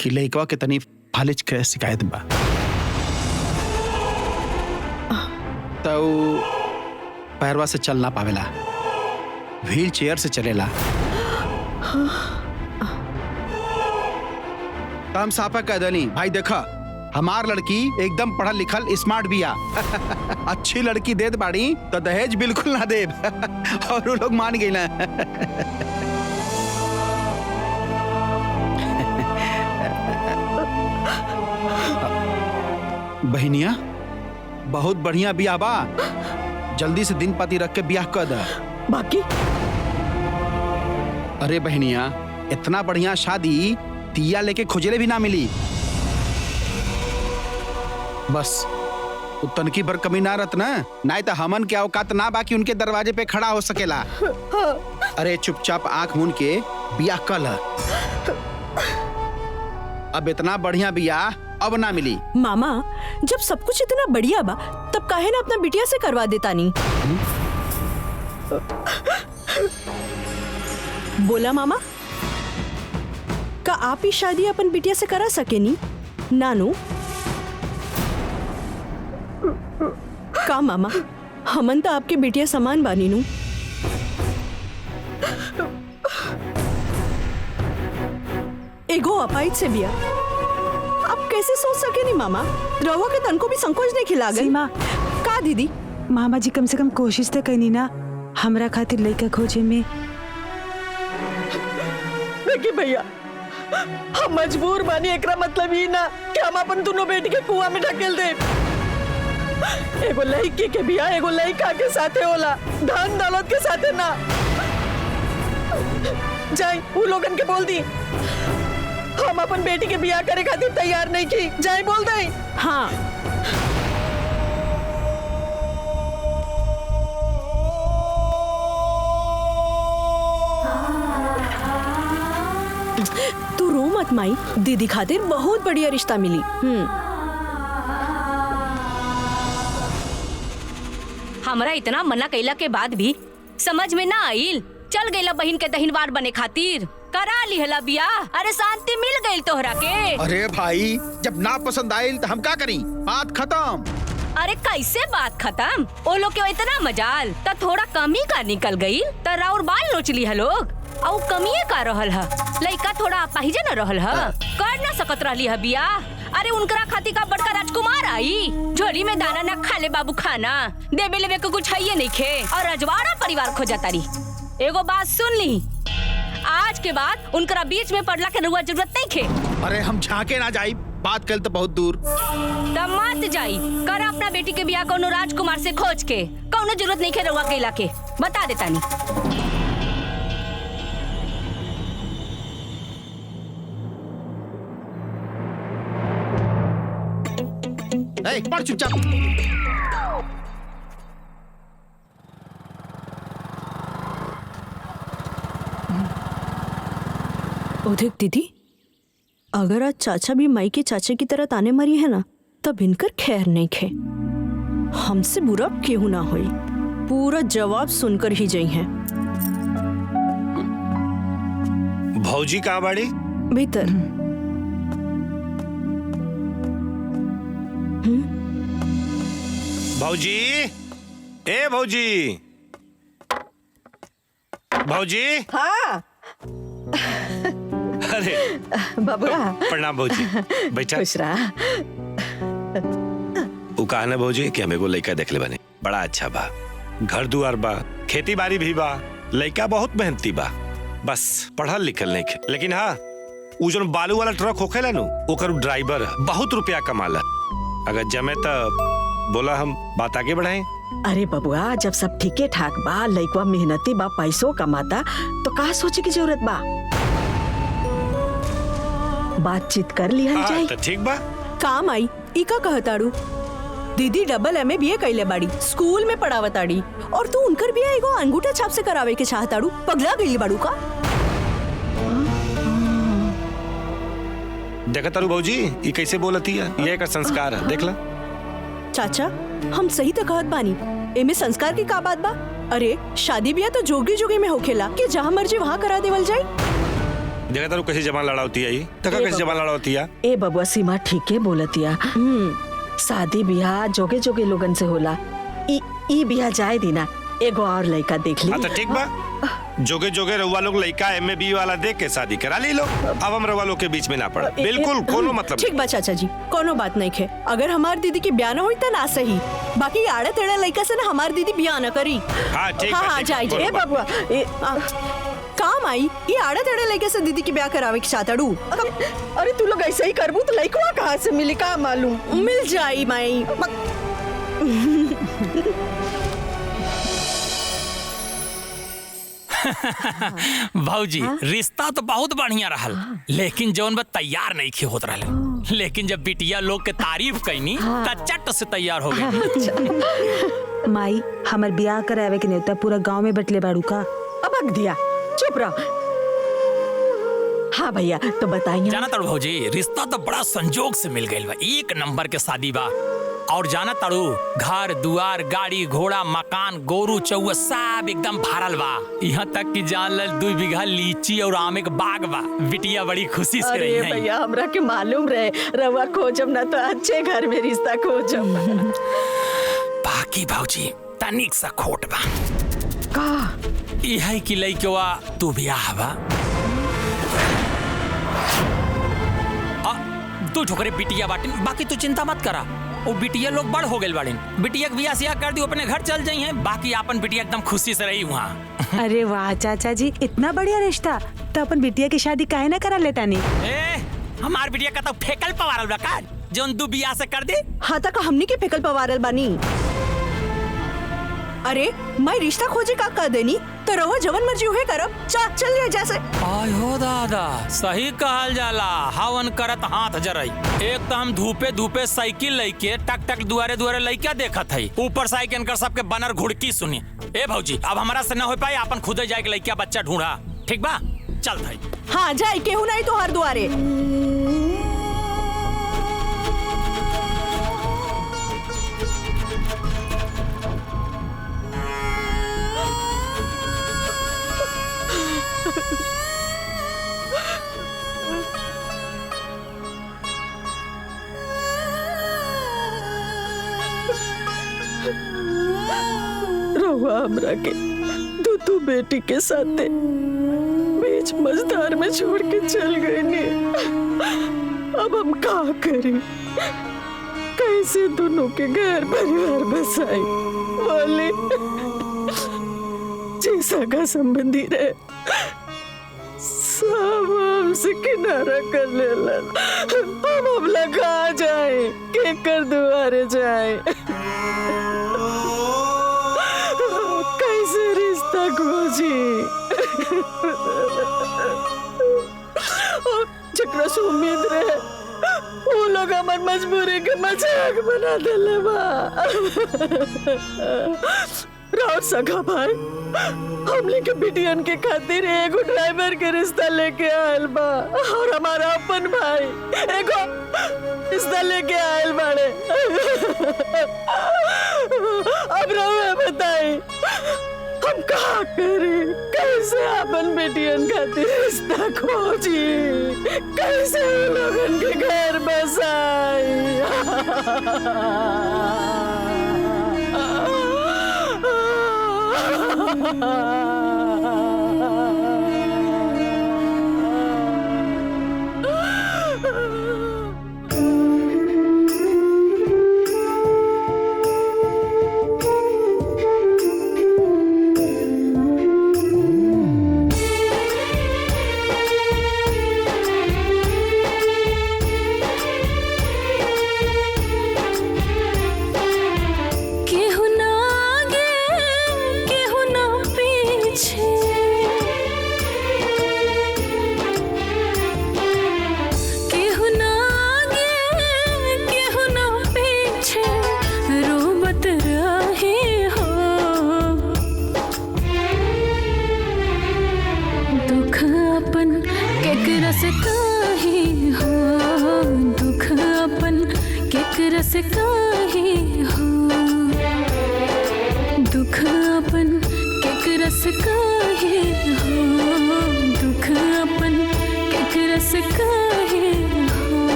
कि लइकवा के तनी फालिज के शिकायत बा, तो पैरवा से चल ना पावेला, व्हील चेयर से चलेला। तो हम साफा कह दनी भाई देखा हमार लड़की एकदम पढ़ल लिखल स्मार्ट बिया। अच्छी लड़की देत बाड़ी तो दहेज बिल्कुल ना देब। और वो लोग मान गई ना। बहनिया बहुत बढ़िया बिया बा, जल्दी से दिन पाती रख के ब्याह कर दे। बाकी अरे बहनिया इतना बढ़िया शादी तिया लेके खोजले भी ना मिली। बस उतन की भर कमी ना रत ना, नहीं तो हमन के औकात ना बाकी उनके दरवाजे पे खड़ा हो सकेला। अरे चुपचाप आंख मूंद के बियाह कल। अब इतना बढ़िया बियाह अब ना मिली। मामा जब सब कुछ इतना बढ़िया बा तब काहे ना अपना बिटिया से करवा देता नहीं। बोला मामा, का आप ही शादी अपन बिटिया से करा सके नी? नानू का मामा, हमन तो आपके बिटिया समान बानी नू। एगो अपाइज से बिया आप कैसे सोच सके नी मामा? रवा के तन को भी संकोच नहीं खिला गई। सीमा, का दीदी? मामा जी कम से कम कोशिश तो करी ना हमरा खातिर लड़का खोजे में। देखिए भैया, हम मजबूर बानी, एकरा मतलब ही ना कि हम अपन दोनों बेटी के कुआं में ढकेल दे। एगो लड़की के बियाह एगो लड़का के साथे होला, धन दौलत के साथे ना। जाई वो लोगन के बोल दी हम अपन बेटी के बियाह करे खातिर तैयार नहीं की। जाई बोल दे। हाँ तू रो मत माई, दीदी खातिर बहुत बढ़िया रिश्ता मिली। हमरा इतना मना कैला के बाद भी समझ में ना आइल। चल गईला बहन के दहिनवार बने खातिर, करा लिहला बियाह। अरे शांति मिल गई तोहरा के। अरे भाई जब ना पसंद आयल तो हम का करी? बात खत्म। अरे कैसे बात खत्म? ओ लोग के इतना मजाल त थोड़ा कमी का निकल गई त राउर बाल नोच ली लोग। और कमिए का रहल है, लइका थोड़ा अपाहिजे न रहल है, कर ना सकत रहली है बियाह। अरे उनकरा खातिर का बड़का राजकुमार आई, झोली में दाना न खा ले बाबू खाना, देवे लेवे को कुछ है नहीं खे, और रजवाड़ा परिवार खो जाता रही। एगो बात सुन ली, आज के बाद उनकरा बीच में पड़ला के रुआ जरूरत नहीं खे। अरे हम झांके ना जाई, बात कल तो बहुत दूर। तब मत जाई, कर अपना बेटी के बियाह कोनो राजकुमार से खोज के, कोनो जरूरत नहीं खे रुआ के इलाके, बता देता नहीं। पढ़ चुपचाप। देख दीदी, अगर आज चाचा भी माई के चाचे की तरह ताने मरी है ना, तब इनकर खैर नहीं खे। हमसे बुरा क्यों ना होई, पूरा जवाब सुनकर ही जाई हैं। भौजी कहाँ बाड़ी? भीतर। भौजी, ए भौजी, भौजी। हाँ अरे बबुआ, प्रणाम भौजी, बैठा। खुश रहा। उ कहा ना भौजी कि हमें को लड़का देख ले बने, बड़ा अच्छा बा, घर दुआर बा, खेती बाड़ी भी बा, लड़का बहुत मेहनती बा, बस पढ़ल लिखल नहीं खे। लेकिन हाँ, उ जो बालू वाला ट्रक होखेला नु, ओकर ड्राइवर बहुत रुपया कमाला। अगर जमे तो बोला हम बात आगे बढ़ाएं। अरे बबुआ, जब सब ठीके ठाक बा, लइकवा मेहनती बा, पैसों कमाता, तो कहा सोचे की जरूरत बा? बातचीत कर लिया जाए तो ठीक बा। काम आई इका कहताड़ू, दीदी डबल MA BA कैले बाड़ी, स्कूल में पढ़ावताड़ी, और तू उनकर बिया एगो अंगूठा छाप से करावे के चाहताड़ू। पगला गई बाड़ू का? देखा तारू भौजी, ये कैसे बोलती है, ये एक संस्कार है, देख ला। चाचा, हम सही तो कहत बानी, एमे संस्कार की का बात बा? अरे शादी बिया तो जोगी जोगी में होखेला कि जहाँ मर्जी वहाँ करा देवल जाए। देखा तारू कैसे जबान लड़ावती है, ये देखा कैसे जबान लड़ावती है। ए बबुआ, सीमा ठीके बोलतिया। शादी बियाह जोगे जोगे लोगन से होला, ई बियाह जाए दीना, एगो और लड़का देख ली। हाँ तो ठीक बा, जोगे जोगे रउआ लोग लड़का MA BA वाला देख के शादी करा ली लो। अब हम रउआ लोग के बीच में ना पड़ा, बिल्कुल कोनो मतलब। ठीक बा चाचा जी, कोनो बात नहीं खे। अगर हमार दीदी की ब्याह न हुई तो ना सही, बाकी आड़े तेड़े लड़का से ना हमार दीदी ब्याह न करी। हाँ ठीक हाँ बा, हाँ ठीक जाए बा, जाए कोनो बबुआ। काम आई, ये आड़े तेड़े लड़के से दीदी की ब्याह करावे के चाहताड़ू। अरे तू लोग ऐसे ही करबू तो लइकवा कहाँ से मिली, का मालूम? मिल जाई माई। भौजी, रिश्ता तो बहुत बढ़िया रहल, लेकिन जौन बा तैयार नहीं खे होत रहले। लेकिन जब बिटिया लोग के तारीफ कैनी त चट से तैयार हो गई। माई हमर ब्याह करावे के नेता पूरा गांव में बटले बाड़ू का। अब अग दिया, चुप रहो। हाँ भैया तो बताइए। जाना तारू भौजी, रिश्ता तो बड़ा संजोग से मिल गई बा, एक नंबर के शादी बा। और जाना तारू, घर दुआर गाड़ी घोड़ा मकान गोरू चौआ सब एकदम भरल बा। यहाँ तक कि जान ल 2 बीघा लीची और आम के बाग बा। बिटिया बड़ी खुशी से रही है। भैया हमरा के मालूम रहे रवा खोजम ना तो अच्छे घर में रिश्ता खोजम। बाकी भौजी तनिक सा खोट बा का यही कि लइकवा तू ब्याह बा। तू ठोकरे बिटिया बाटिन, बाकी तू चिंता मत करा। वो बिटिया लोग बड़ हो गए बाड़िन, बिटिया के बियाह सियाह कर दी, अपने घर चल जाई हैं। बाकी अपन बिटिया एकदम खुशी से रही वहाँ। अरे वाह चाचा जी, इतना बढ़िया रिश्ता, तो अपन बिटिया की शादी काहे ना करा लेता नहीं? हमार बिटिया का तो फेकल पवारल बा का जोन दू बियाह से कर दे। हाँ तक हमनी के फेकल पवारल बानी। अरे मैं रिश्ता खोजे का कर देनी तो रवा जवन मर्जी हुए करब। चल रहे जैसे। आय हो दादा, सही कहल जाला, हवन करत हाथ जरई। एक तो हम धूपे धूपे साइकिल लेके टक टक दुआरे दुआरे लइका देखत हई, ऊपर साइकिल कर सबके बनर घुड़की सुनी। ए भौजी अब हमारा से न हो पाई, अपन खुदे जाए के लइका बच्चा ढूंढा, ठीक बा? चल भाई। हाँ जाए केहू नहीं तो हर दुआरे। रहुआ हमरा के दूधू बेटी के साथे बीच मझधार में छोड़ के चल गए ने। अब हम का करें, कैसे दोनों के घर परिवार बसाए? वाले जैसा का संबंधी रहे सब हमसे किनारा कर लेला। हम लगा जाए के कर दुआरे जाए, कैसे रिश्ता खोजी? जकरा से उम्मीद रहे वो लोग हमार मजबूरी के मजाक बना देले बा। राउत सखा भाई हमने के बिटियन के खातिर एगो ड्राइवर के रिश्ता लेके आयल बा, और हमारा अपन भाई एगो रिश्ता लेके आयल बाड़े। अब रहुए बताई हम का करें, कैसे अपन बेटियन खातिर रिश्ता खोजी, कैसे लोगन के घर बसाई?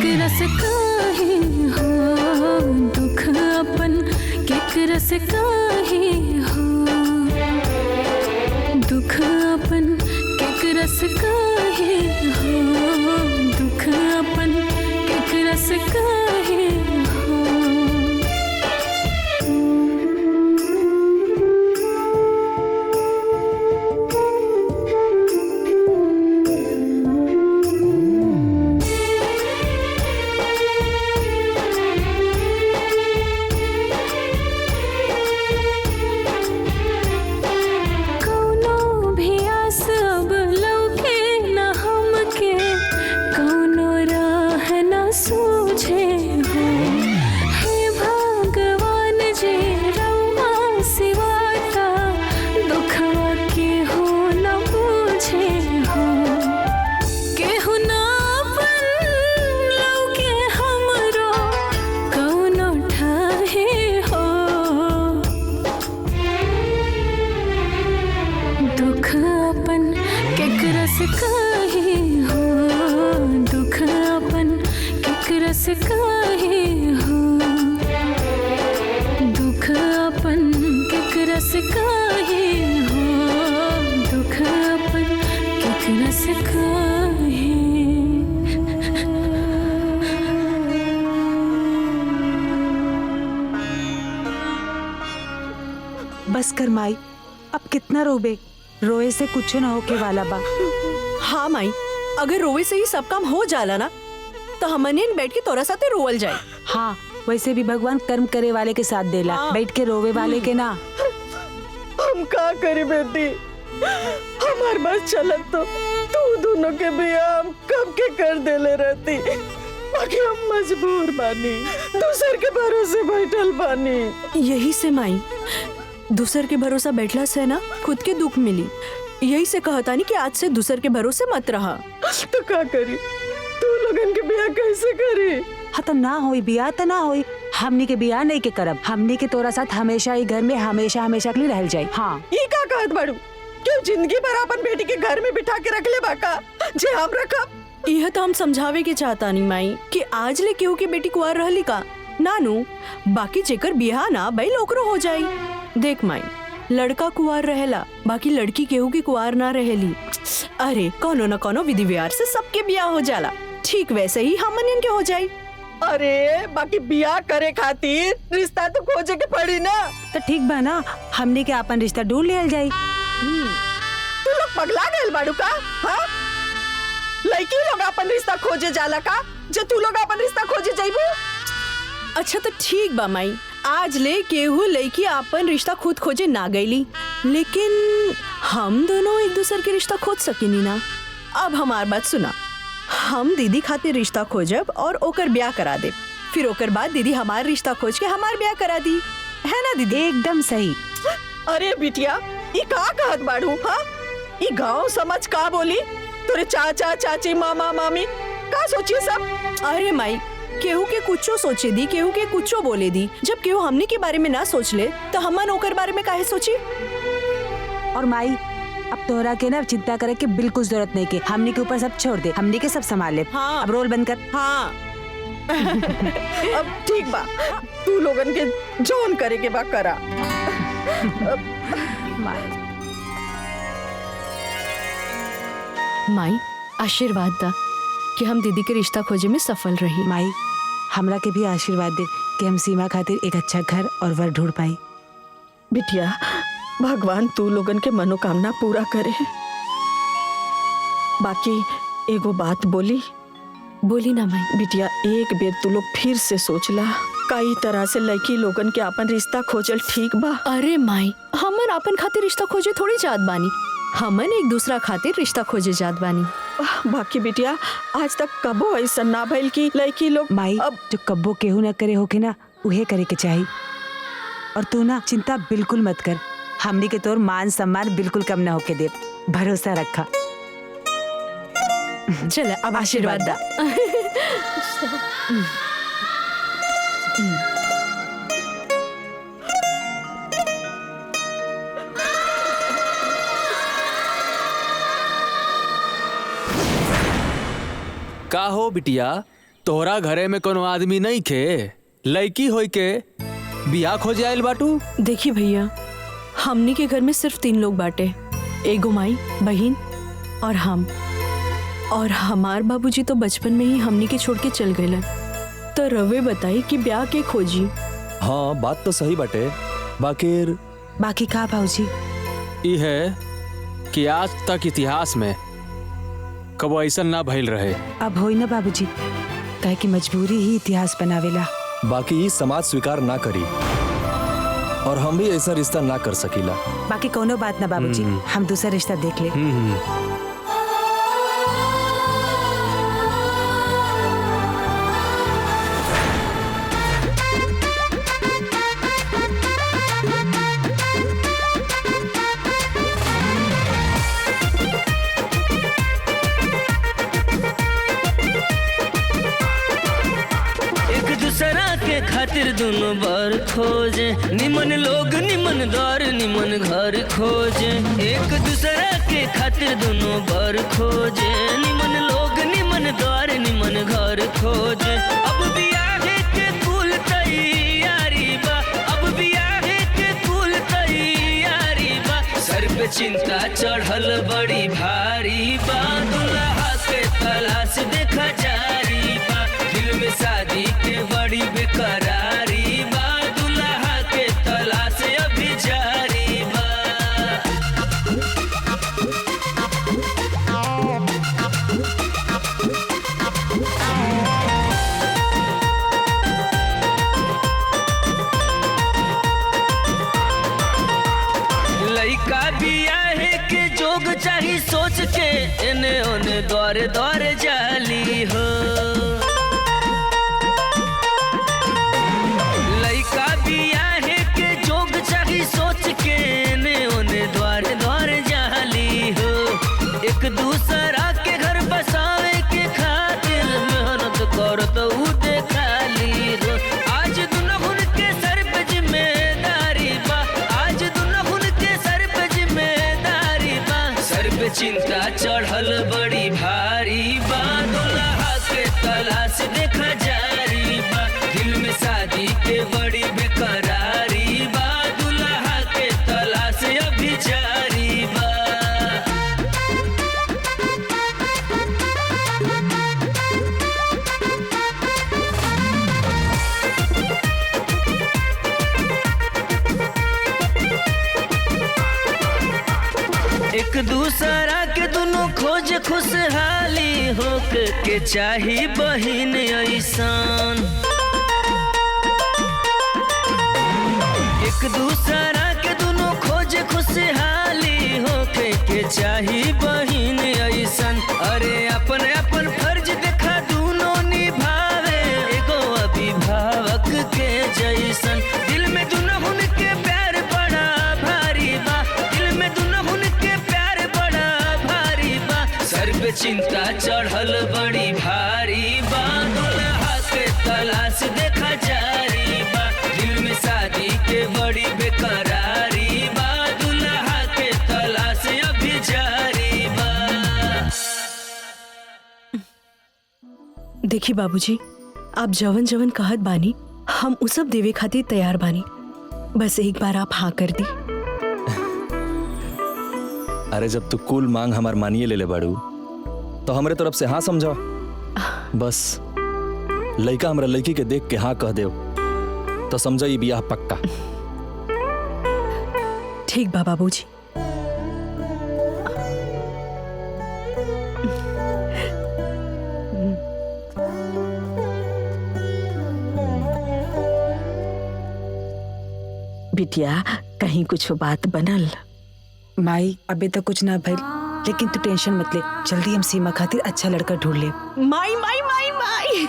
केकरा से काहे हो दुख अपन केकरा से काहे हो दुख अपन केकरा से काहे हो दुख अपन केकरा से काहे हो से काहे हो दुख अपन केकरा से काहे हो दुख अपन केकरा से काहे बस कर माई, अब कितना रोबे? रोए से कुछ न होके वाला बा। हाँ माई, अगर रोए से ही सब काम हो जाला ना तो हमने बैठ के तोरा साथे रोवल जाए। हाँ, वैसे भी भगवान कर्म करे वाले के साथ देला, बैठ के रोवे वाले के ना। हम का करी बेटी, हमार बस चलत तो तू दोनों के बिया हम कब के कर देले रहती, बाकी हम मजबूर बानी, दूसर के भरोसे बैठल बानी। यही से माई, दूसर के भरोसा बैठला से ना खुद के दुख मिली। यही से कहता नहीं कि आज से दूसर के भरोसे मत रहा। तो का करी, तू लोगन के बिया कैसे करी? हाँ तो ना होई बिया तो ना होई, हमनी के बिया नहीं के करब, हमनी के तोरा साथ हमेशा ही घर में हमेशा हमेशा के लिए रह जाए। हाँ ई का कहत बाड़ू, क्यों जिंदगी भर अपन बेटी के घर में बिठा के रख ले बाका जे हम रखब? यह तो हम समझावे के चाहता नहीं माई कि आज ले केहू की बेटी कुआर रहली का नानू, बाकी जेकर बियाह ना बैल ओकरो हो जाई। देख माई, लड़का कुआर रहेला, बाकी लड़की केहू की कुआर ना रहेली। अरे कोनो न कोनो विधि व्यवहार से सबके बियाह हो जाला, ठीक वैसे ही हमन के हो जाई। अरे बाकी बियाह करे खातिर रिश्ता तो खोजे के पड़ी ना। तो ठीक बा ना, हमनी के अपन रिश्ता ढूंढ लियल जाई। तू लोग पगला गए बाड़ू का? हाँ, लड़की लोग अपन रिश्ता खोजे जाला का, जो तू लोग अपन रिश्ता खोजे जाइबू? अच्छा तो ठीक बा माई, आज ले केहू लड़की अपन रिश्ता खुद खोजे ना गईली, लेकिन हम दोनों एक दूसरे के रिश्ता खोज सकेनी ना। अब हमार बात सुना, हम दीदी खातिर रिश्ता खोजब और ओकर ब्याह करा दे, फिर ओकर बाद दीदी हमार रिश्ता खोज के हमार ब्याह करा दी, है ना दीदी? एकदम सही। अरे बिटिया, ई का कहत बाड़ू? हाँ, ई गांव समझ का बोली? तोरे चाचा चाची मामा मामी का सोची सब? अरे माई, केहू के कुछो सोचे दी, केहू के कुछो बोले दी, जब केहू हमनी के बारे में ना सोच ले तो हमन ओकर बारे में काहे सोची? और माई, अब तोहरा के ना चिंता करे के बिल्कुल जरूरत नहीं के, हमनी के ऊपर सब छोड़ दे, हमनी के सब संभाल ले। हाँ। अब रोल बंद कर। हाँ। अब ठीक बा, तू लोगन के जोन करे के बा करा। माई, आशीर्वाद दा कि हम दीदी के रिश्ता खोजे में सफल रही। माई, हमरा के भी आशीर्वाद दे कि हम सीमा खातिर एक अच्छा घर और वर ढूंढ पाई। बिटिया, भगवान तू लोगन के मनोकामना पूरा करे। बाकी एगो बात बोली? बोली ना माई। बिटिया, एक बेर तू लोग फिर से सोचला, कई तरह से लड़की लोगन के अपन रिश्ता खोजल ठीक बा? अरे माई, हमन अपन खातिर रिश्ता खोजे थोड़ी जात बानी, हमन एक दूसरा खातिर रिश्ता खोजे जात बानी। बाकी बिटिया, आज तक कबो ऐसा ना भइल कि लड़की लोग। माई, अब जो कब्बो केहू न करे होके ना, उहे करे के चाहिए। और तू ना चिंता बिल्कुल मत कर, हमनी के तोर मान सम्मान बिल्कुल कम ना होके दे, भरोसा रखा। चल अब आशीर्वाद दा। का हो बिटिया, तोहरा घरे में कोनो आदमी नहीं खे लड़की होई के बियाह खोजे आयल बाटू? देखिए भैया, हमनी के घर में सिर्फ 3 लोग बाटे, एगो माई, बहन और हम। और हमार बाबूजी तो बचपन में ही हमनी के छोड़ के चल गए। तो रवे बताई कि ब्याह के खोजी। हाँ बात तो सही बाटे, बाकी का बाबूजी? ई है कि आज तक इतिहास में कबो ऐसा ना भइल रहे। अब होई ना बाबूजी, काहे कि मजबूरी ही इतिहास बनावेला। बाकी समाज स्वीकार ना करी और हम भी ऐसा रिश्ता ना कर सकीला। बाकी कोनो बात ना बाबूजी, हम दूसरा रिश्ता देख ले। खातिर दोनों बार खोजे, निमन लोग निमन द्वार निमन घर खोजे। एक दूसरा के खातिर दोनों बार खोजे, निमन लोग निमन द्वार निमन घर खोजे। अब बियाहे के कुल तैयारी बा, अब बियाहे के कुल तैयारी बा। सर पे चिंता चढ़ल बड़ी भारी बा, दुल्हा के तलाश देखा जारी बा। दिल में शादी के बड़ी बेकरारी बा, दुल्हा के तलाश अभी जारी बा। लइका बियाहे के जोग चाही सोच के, एने ओने दौरे दौरे जाली हो। सोच के ने ओने द्वारे द्वारे जाली हो। एक दूसरा के घर बसावे के खातिर मेहनत करत उ देखाली हो। आज दुनहुन के सर पे जिम्मेदारी बा, आज दुनहुन के सर पे जिम्मेदारी बा। सर पे चिंता चढ़ल बड़ी भारी बा, दुल्हा के तलाश देखा जारी बा। दिल में शादी के बड़ी बेकरारी बा, अभी जारी बा। एक दूसरा के दोनों खोज खुशहाली हो के चाही बहिन ऐसान। एक दूसरा के दोनों खोज खुशहाली हो के चाही बहिन ऐसन। अरे अपन अपन फर्ज देखा दोनों निभावे, एगो अभिभावक के जैसन। दिल में दुनहुन के प्यार बड़ा भारी बा, दिल में दुनहुन के प्यार बड़ा भारी बा। सर पे चिंता चढ़ल बड़ी भारी बा, दुल्हा के तलाश देखा जारी बा। दिल में शादी के बड़ी बेकरारी बा, दुल्हा के तलाश अभी जारी बा। देखी बाबूजी, आप जवन जवन कहत बानी हम उ सब देवे खातिर तैयार बानी। बस एक बार आप हाँ कर दी। अरे जब तू कुल मांग हमार मानिए ले बाड़ू तो हमरे तरफ से हाँ समझो। बस लड़का हमरा लड़की के देख के हाँ कह दे तो समझो ये बियाह पक्का। ठीक बा बाबूजी। बिटिया कहीं कुछ बात बनल? माई अबे तक कुछ ना भइल, लेकिन तू टेंशन मत ले, जल्दी हम सीमा खातिर अच्छा लड़का ढूंढ ले। माई माई माई माई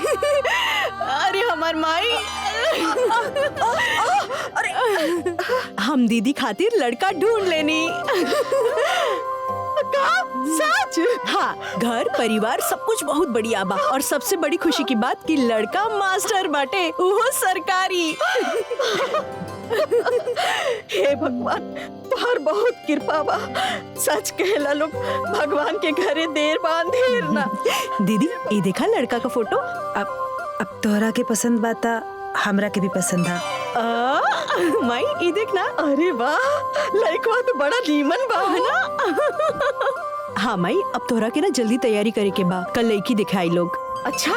अरे हमार माई अरे हम दीदी खातिर लड़का ढूंढ लेनी। सच? हाँ, घर परिवार सब कुछ बहुत बढ़िया बा और सबसे बड़ी खुशी की बात कि लड़का मास्टर बाटे, वो सरकारी। हे भगवान, तोहर बहुत कृपा बा। सच कहेला लोग, भगवान के घरे देर बा अंधेर ना। दीदी, ये देखा लड़का का फोटो? अब तोहरा के पसंद बाता, हमरा के भी पसंद है। माई, ये देखना। अरे वाह, लड़का तो बड़ा नीमन बा है ना। हाँ माई, अब तोहरा के ना जल्दी तैयारी करे के बा, कल लड़की दिखाई लोग। अच्छा,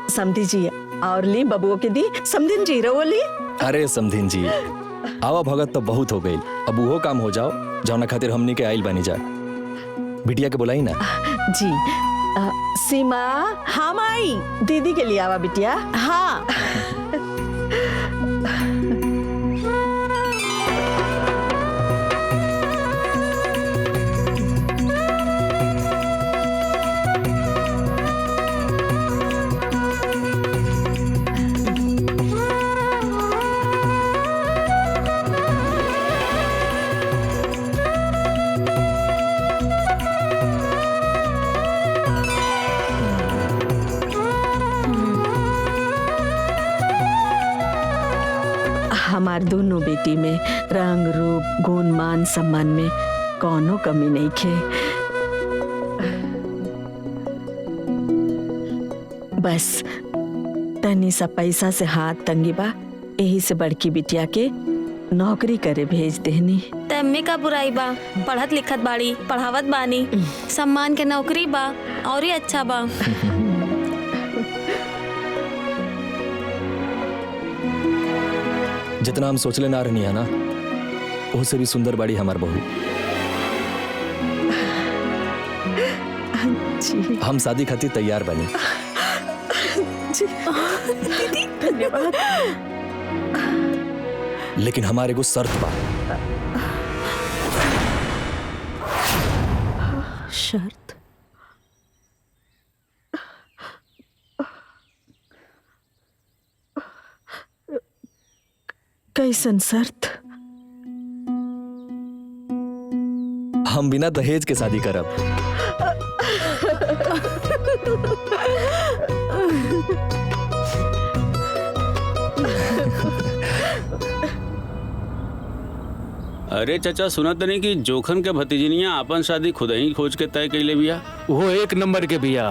समधी जी और ली बबुओं के दी। समधिन जी रहो ली। अरे समधिन जी, आवा भगत तो बहुत हो गई, अब वो काम हो जाओ जौना खातिर हमनी के आइल बनी जा। बिटिया के बुलाई ना। जी सीमा। हाँ माई। दीदी के लिए आवा बिटिया। हाँ। हमार दोनों बेटी में रंग रूप गुण मान सम्मान में कोनो कमी नहीं खे। बस तनी सा पैसा से हाथ तंगी बा, यही से बड़की बिटिया के नौकरी करे भेज देनी। तम्मे का बुराई बा, पढ़त लिखत बाड़ी, पढ़ावत बानी, सम्मान के नौकरी बा और ही अच्छा बा। जितना हम सोचले ना रहनी है ना, उससे भी सुंदर बाड़ी हमार बहू। हम शादी खातिर तैयार बनी। दीदी धन्यवाद। लेकिन हमारे को शर्त बा। शर्त? कैसन शर्त? हम बिना दहेज के शादी करब। अरे चाचा, सुनत नहीं कि जोखन के भतीजनिया अपन शादी खुद ही खोज के तय कैले बिया। वो एक नंबर के बिया,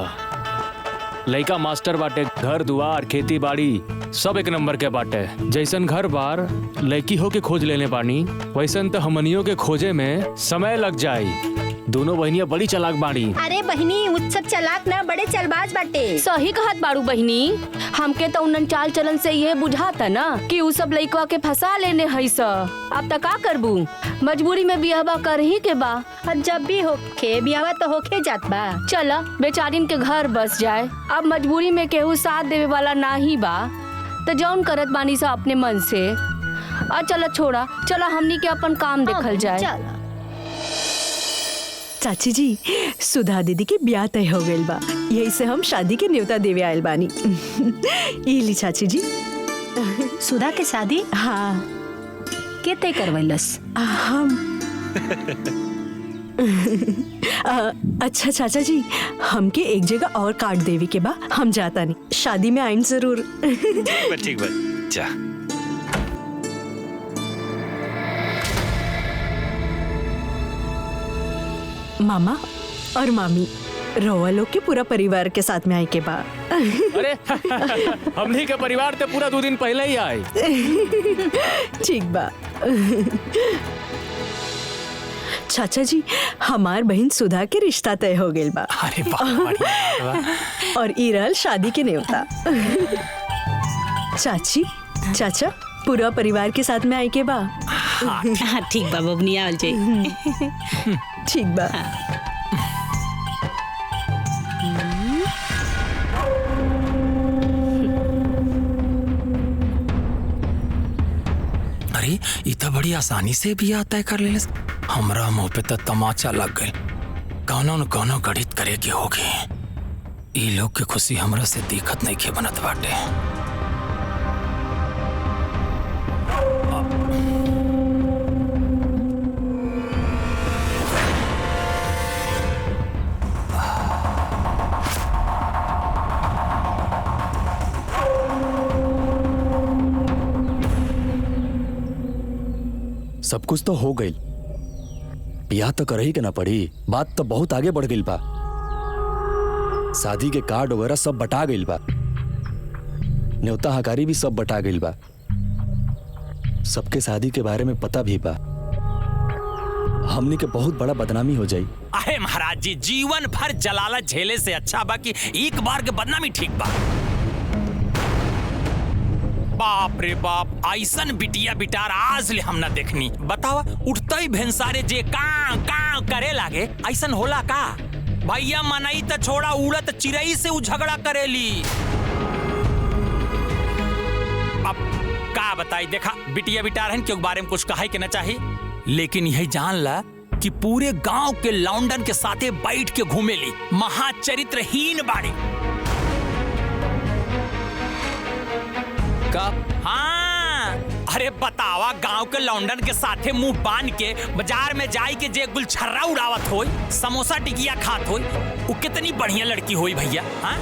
लइका मास्टर बाटे, घर दुआर खेती बाड़ी सब एक नंबर के बाटे। जैसन घर बार लड़की हो के खोज लेने बानी, वैसन तो हमनियों के खोजे में समय लग जाई। दोनों बहनियां बड़ी चालाक बाड़ी। अरे बहिनी, उत्सव चालाक ना बड़े चलबाज बाटे। सही कहत बाड़ू बहिनी, हमके तो उन्नन चाल चलन से ये बुझाता ना कि उ सब लइकवा के फंसा लेने है स। अब तक का करबू, मजबूरी में बियाहवा कर ही के बा। जब भी होके बियाहवा तो होके जात बा। चला बेचारिन के घर बस जाए, अब मजबूरी में केहू साथ देवे वाला ना ही बा, तो जौन करत बानी सा अपने मन से। चला छोड़ा, चला हमनी के अपन काम देखल जाए। चाची जी, सुधा दीदी की ब्याह तय हो गइल बा, यही से हम शादी के न्योता देवे आयल बानी। इली चाची जी। सुधा के शादी? हाँ। के तय करवैलस? हम अच्छा चाचा जी, हमके एक जगह और काट देवी के बा, हम जाता नहीं, शादी में आइन जरूर। ठीक बा, जा। मामा और मामी, रोवा लोग के पूरा परिवार के साथ में आए के बा। अरे हमनी के परिवार ते पूरा 2 दिन पहले ही आए। ठीक बा। चाचा जी, हमार बहन सुधा के रिश्ता तय हो गइल बा। अरे वाह। और ई रहल शादी के न्योता। चाची, चाचा, पूरा परिवार के साथ में आई के बा। हाँ ठीक बा बबनी आवल जाई। ठीक बा। अरे ई तो बड़ी आसानी से भी आता है कर ले। हमरा मुंह पे तो तमाचा लग गए। कौनो न कौनो गणित करे के होगी। ई लोग के खुशी हमरा से दिक्कत नहीं के बनत बाटे। सब कुछ तो हो गई, ब्याह तो करही के ना पड़ी। बात तो बहुत आगे बढ़ गई बा। शादी के कार्ड वगैरह सब बटा गई बा, न्योता हकारी भी सब बटा गई बा, सबके शादी के बारे में पता भी बा। हमने के बहुत बड़ा बदनामी हो जाई। अरे महाराज जी, जीवन भर जलालत झेले से अच्छा बा कि एक बार के बदनामी ठीक बा। बाप रे बाप, ऐसन बिटिया बिटार आज ले हम ना देखनी। बतावा, उठते ही भेंसारे जे कां कां करे लागे, ऐसन होला का? भैया मनई त छोड़ा, उड़त चिड़ई से उ झगड़ा करेली। अब का बताई, देखा बिटिया बिटार हन के बारे में कुछ कहे के ना चाहिए, लेकिन यही जान ला कि पूरे गांव के लौंडन के साथे बैठ के घूमेली। महाचरित्रहीन बाड़ी का? हाँ, अरे बतावा, गांव के लौंडन के साथे मुंह बांध के बाजार में जाई के जे गुलछर्रा उड़ावत होई, समोसा टिकिया खात होई, वो कितनी बढ़िया लड़की होई भैया। हाँ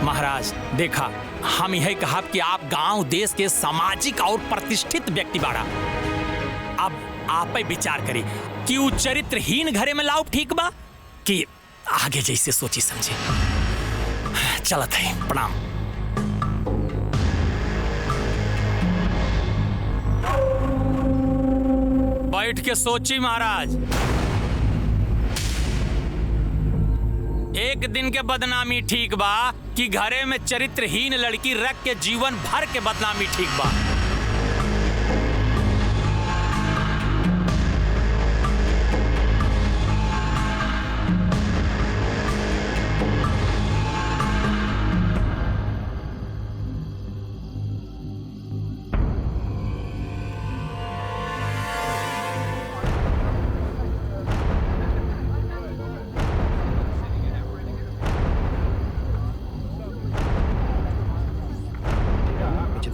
महाराज, देखा हम यही कहा कि आप गांव देश के सामाजिक और प्रतिष्ठित व्यक्ति बाड़ा। अब आप ही विचार करी कि वो चरित्रहीन घरे में लाओ ठीक बा कि आगे जैसे सोची समझे। चलत है, प्रणाम। बैठ के सोची महाराज, एक दिन के बदनामी ठीक बा कि घरे में चरित्रहीन लड़की रख के जीवन भर के बदनामी ठीक बा?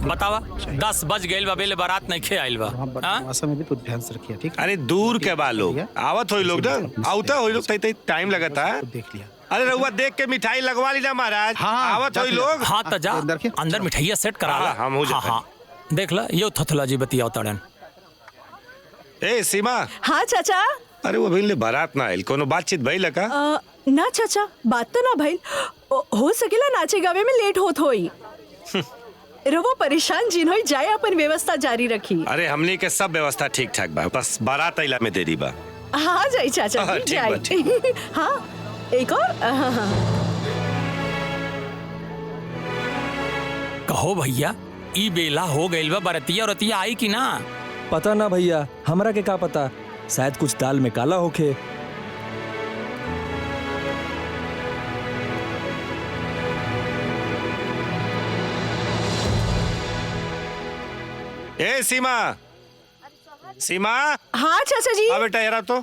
बतावा, 10 बज गए बा, बेले बारात नहीं खे आइल बा। में भी तो ध्यान से रखिए, ठीक? अरे दूर के बा लोग, आवत होई लोग ना, आवता होई लोग, तई टाइम लगता है। देख लिया। अरे रहुआ देख के मिठाई लगवा ली ना महाराज। हाँ, आवत होई लोग। हाँ तो जा अंदर मिठाइया सेट करा ला। हम हो जाते। हाँ, देख ला, यो थथला जी बतियाओ तड़न। ए सीमा। हाँ चाचा। अरे वो भइल बारात ना आइल, कोनो बातचीत भइल का? ना चाचा, बात तो ना भइल। हो सकेला नाचे गावे में लेट होत होई। रवो परेशान जिन होई जाए, अपन व्यवस्था जारी रखी। अरे हमनी के सब व्यवस्था ठीक ठाक बा, बस बारात आइला में देरी बा। हाँ जाई चाचा हाँ, जी, ठीक बा, जाई। हाँ एक और। कहो भैया, ई बेला हो गइल बा, बरतिया रतिया आई कि ना? पता ना भैया, हमरा के का पता, शायद कुछ दाल में काला होखे। ए सीमा, सीमा। हाँ चाचा जी। बेटा यारा तो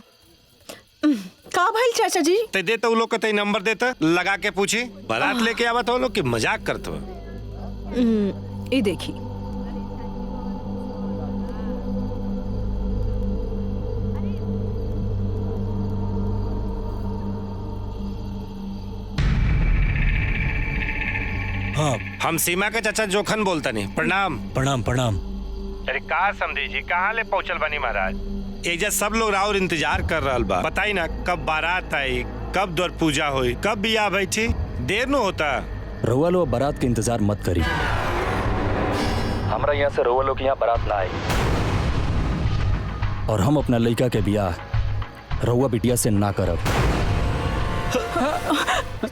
का भाई चाचा जी? ते दे तो लोग का नंबर देता, लगा के पूछी बारात लेके आवत हो लोग कि मजाक करते हो? ये देखी। हाँ, हम सीमा के चाचा जोखन बोलता नहीं। प्रणाम। प्रणाम प्रणाम। अरे का समझी जी, कहाँ ले पहुँचल बनी महाराज? एजा सब लोग राउर इंतजार कर रहा बा। बताई ना कब बारात आई, कब द्वार पूजा हुई, कब बियाह बैठी? देर न होता। रउआ लोग बारात के इंतजार मत करी, हमरा यहाँ से रउआ लोग यहाँ बारात ना आई, और हम अपना लड़का के बियाह रउआ बिटिया से ना करब।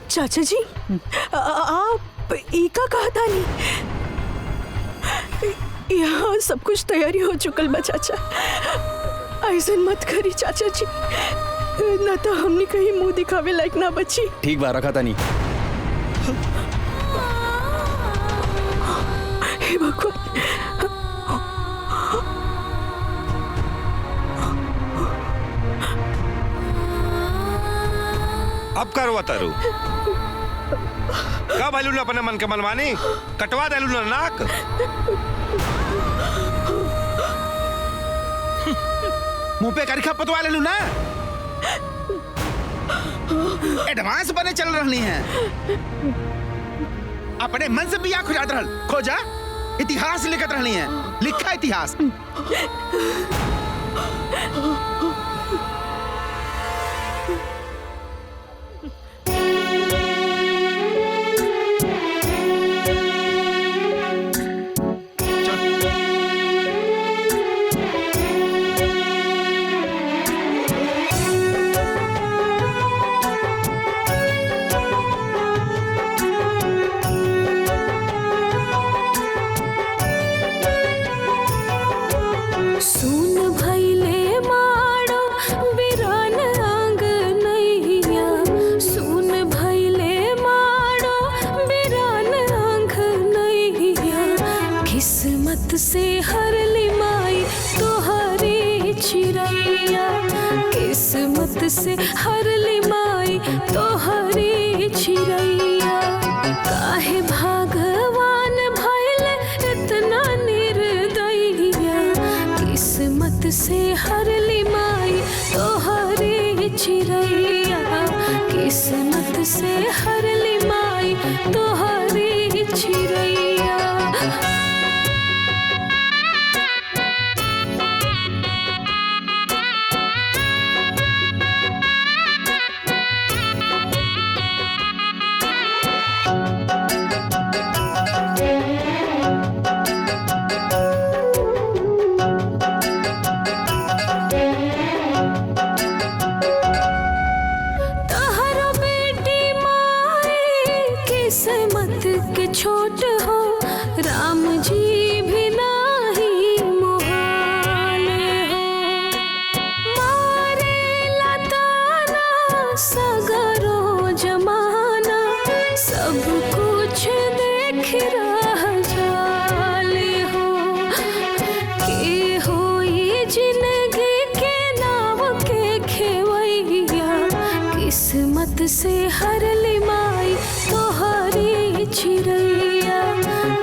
चाचा जी, आप एका कहता नहीं, यहाँ सब कुछ तैयारी हो चुकल बा चाचा। ऐसा मत करी चाचा जी, न तो हमने कहीं मुंह दिखावे लायक ना बची। ठीक बा, रखा तानी। हे भगवान। अब करवा तारू का भालू ना अपने मन के मनमानी कटवा देलू ना नाक। मुंह पे करखा पतवा ले लू ना। एडवांस बने चल रही हैं। अपने मन से बिया खुजात रहल खोजा। इतिहास लिखत रहनी है, लिखा इतिहास। से हर लिमाई तोहरी चिरैया, किस्मत से हर लिमाई तोहरी चिरैया। काहे भगवान भइल इतना निर्दयिया, किस्मत से हर लिमाई तोहरी चिरैया, किस्मत से हर लिमाई तोहरी चिरैया। किस्मत के छोट हो राम जी भी नाही मोहाल हो, मारे लताना सगरो जमाना, सब कुछ देख रह जाले हो। के होई जिंदगी के नाव के खेवैया, किस्मत से हर लिमाई तोहरी चिरैया,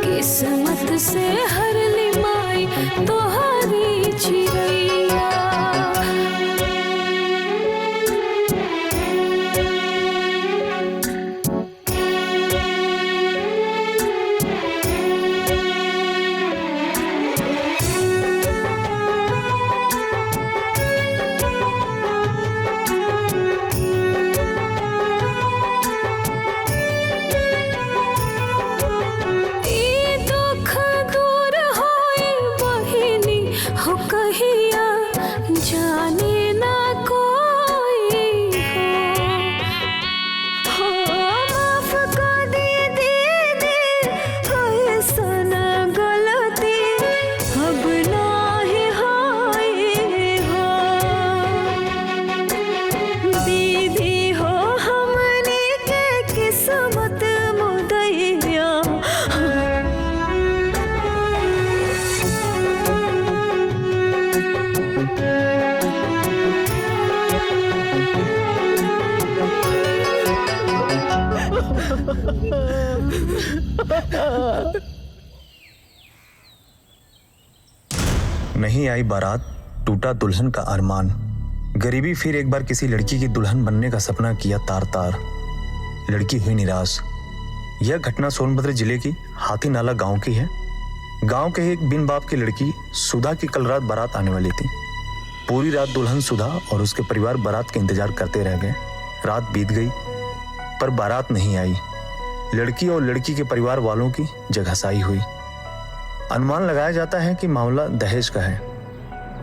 किस्मत से हर लिमाई तोहरी चिरैया। कहिया जाने ना कोई हो, माफ कर दीदी ऐसन गलती अब नाही होई हो। दीदी हो हमनी के किस्मत मुदैया, नहीं आई बारात, टूटा दुल्हन का अरमान। गरीबी फिर एक बार किसी लड़की की दुल्हन बनने का सपना किया तार तार। लड़की हुई निराश। यह घटना सोनभद्र जिले की हाथी नाला गांव की है। गांव के एक बिन बाप की लड़की सुधा की कल रात बारात आने वाली थी। पूरी रात दुल्हन सुधा और उसके परिवार बारात के इंतजार करते रह गए। रात बीत गई पर बारात नहीं आई। लड़की और लड़की के परिवार वालों की जगहसाई हुई। अनुमान लगाया जाता है कि मामला दहेज का है,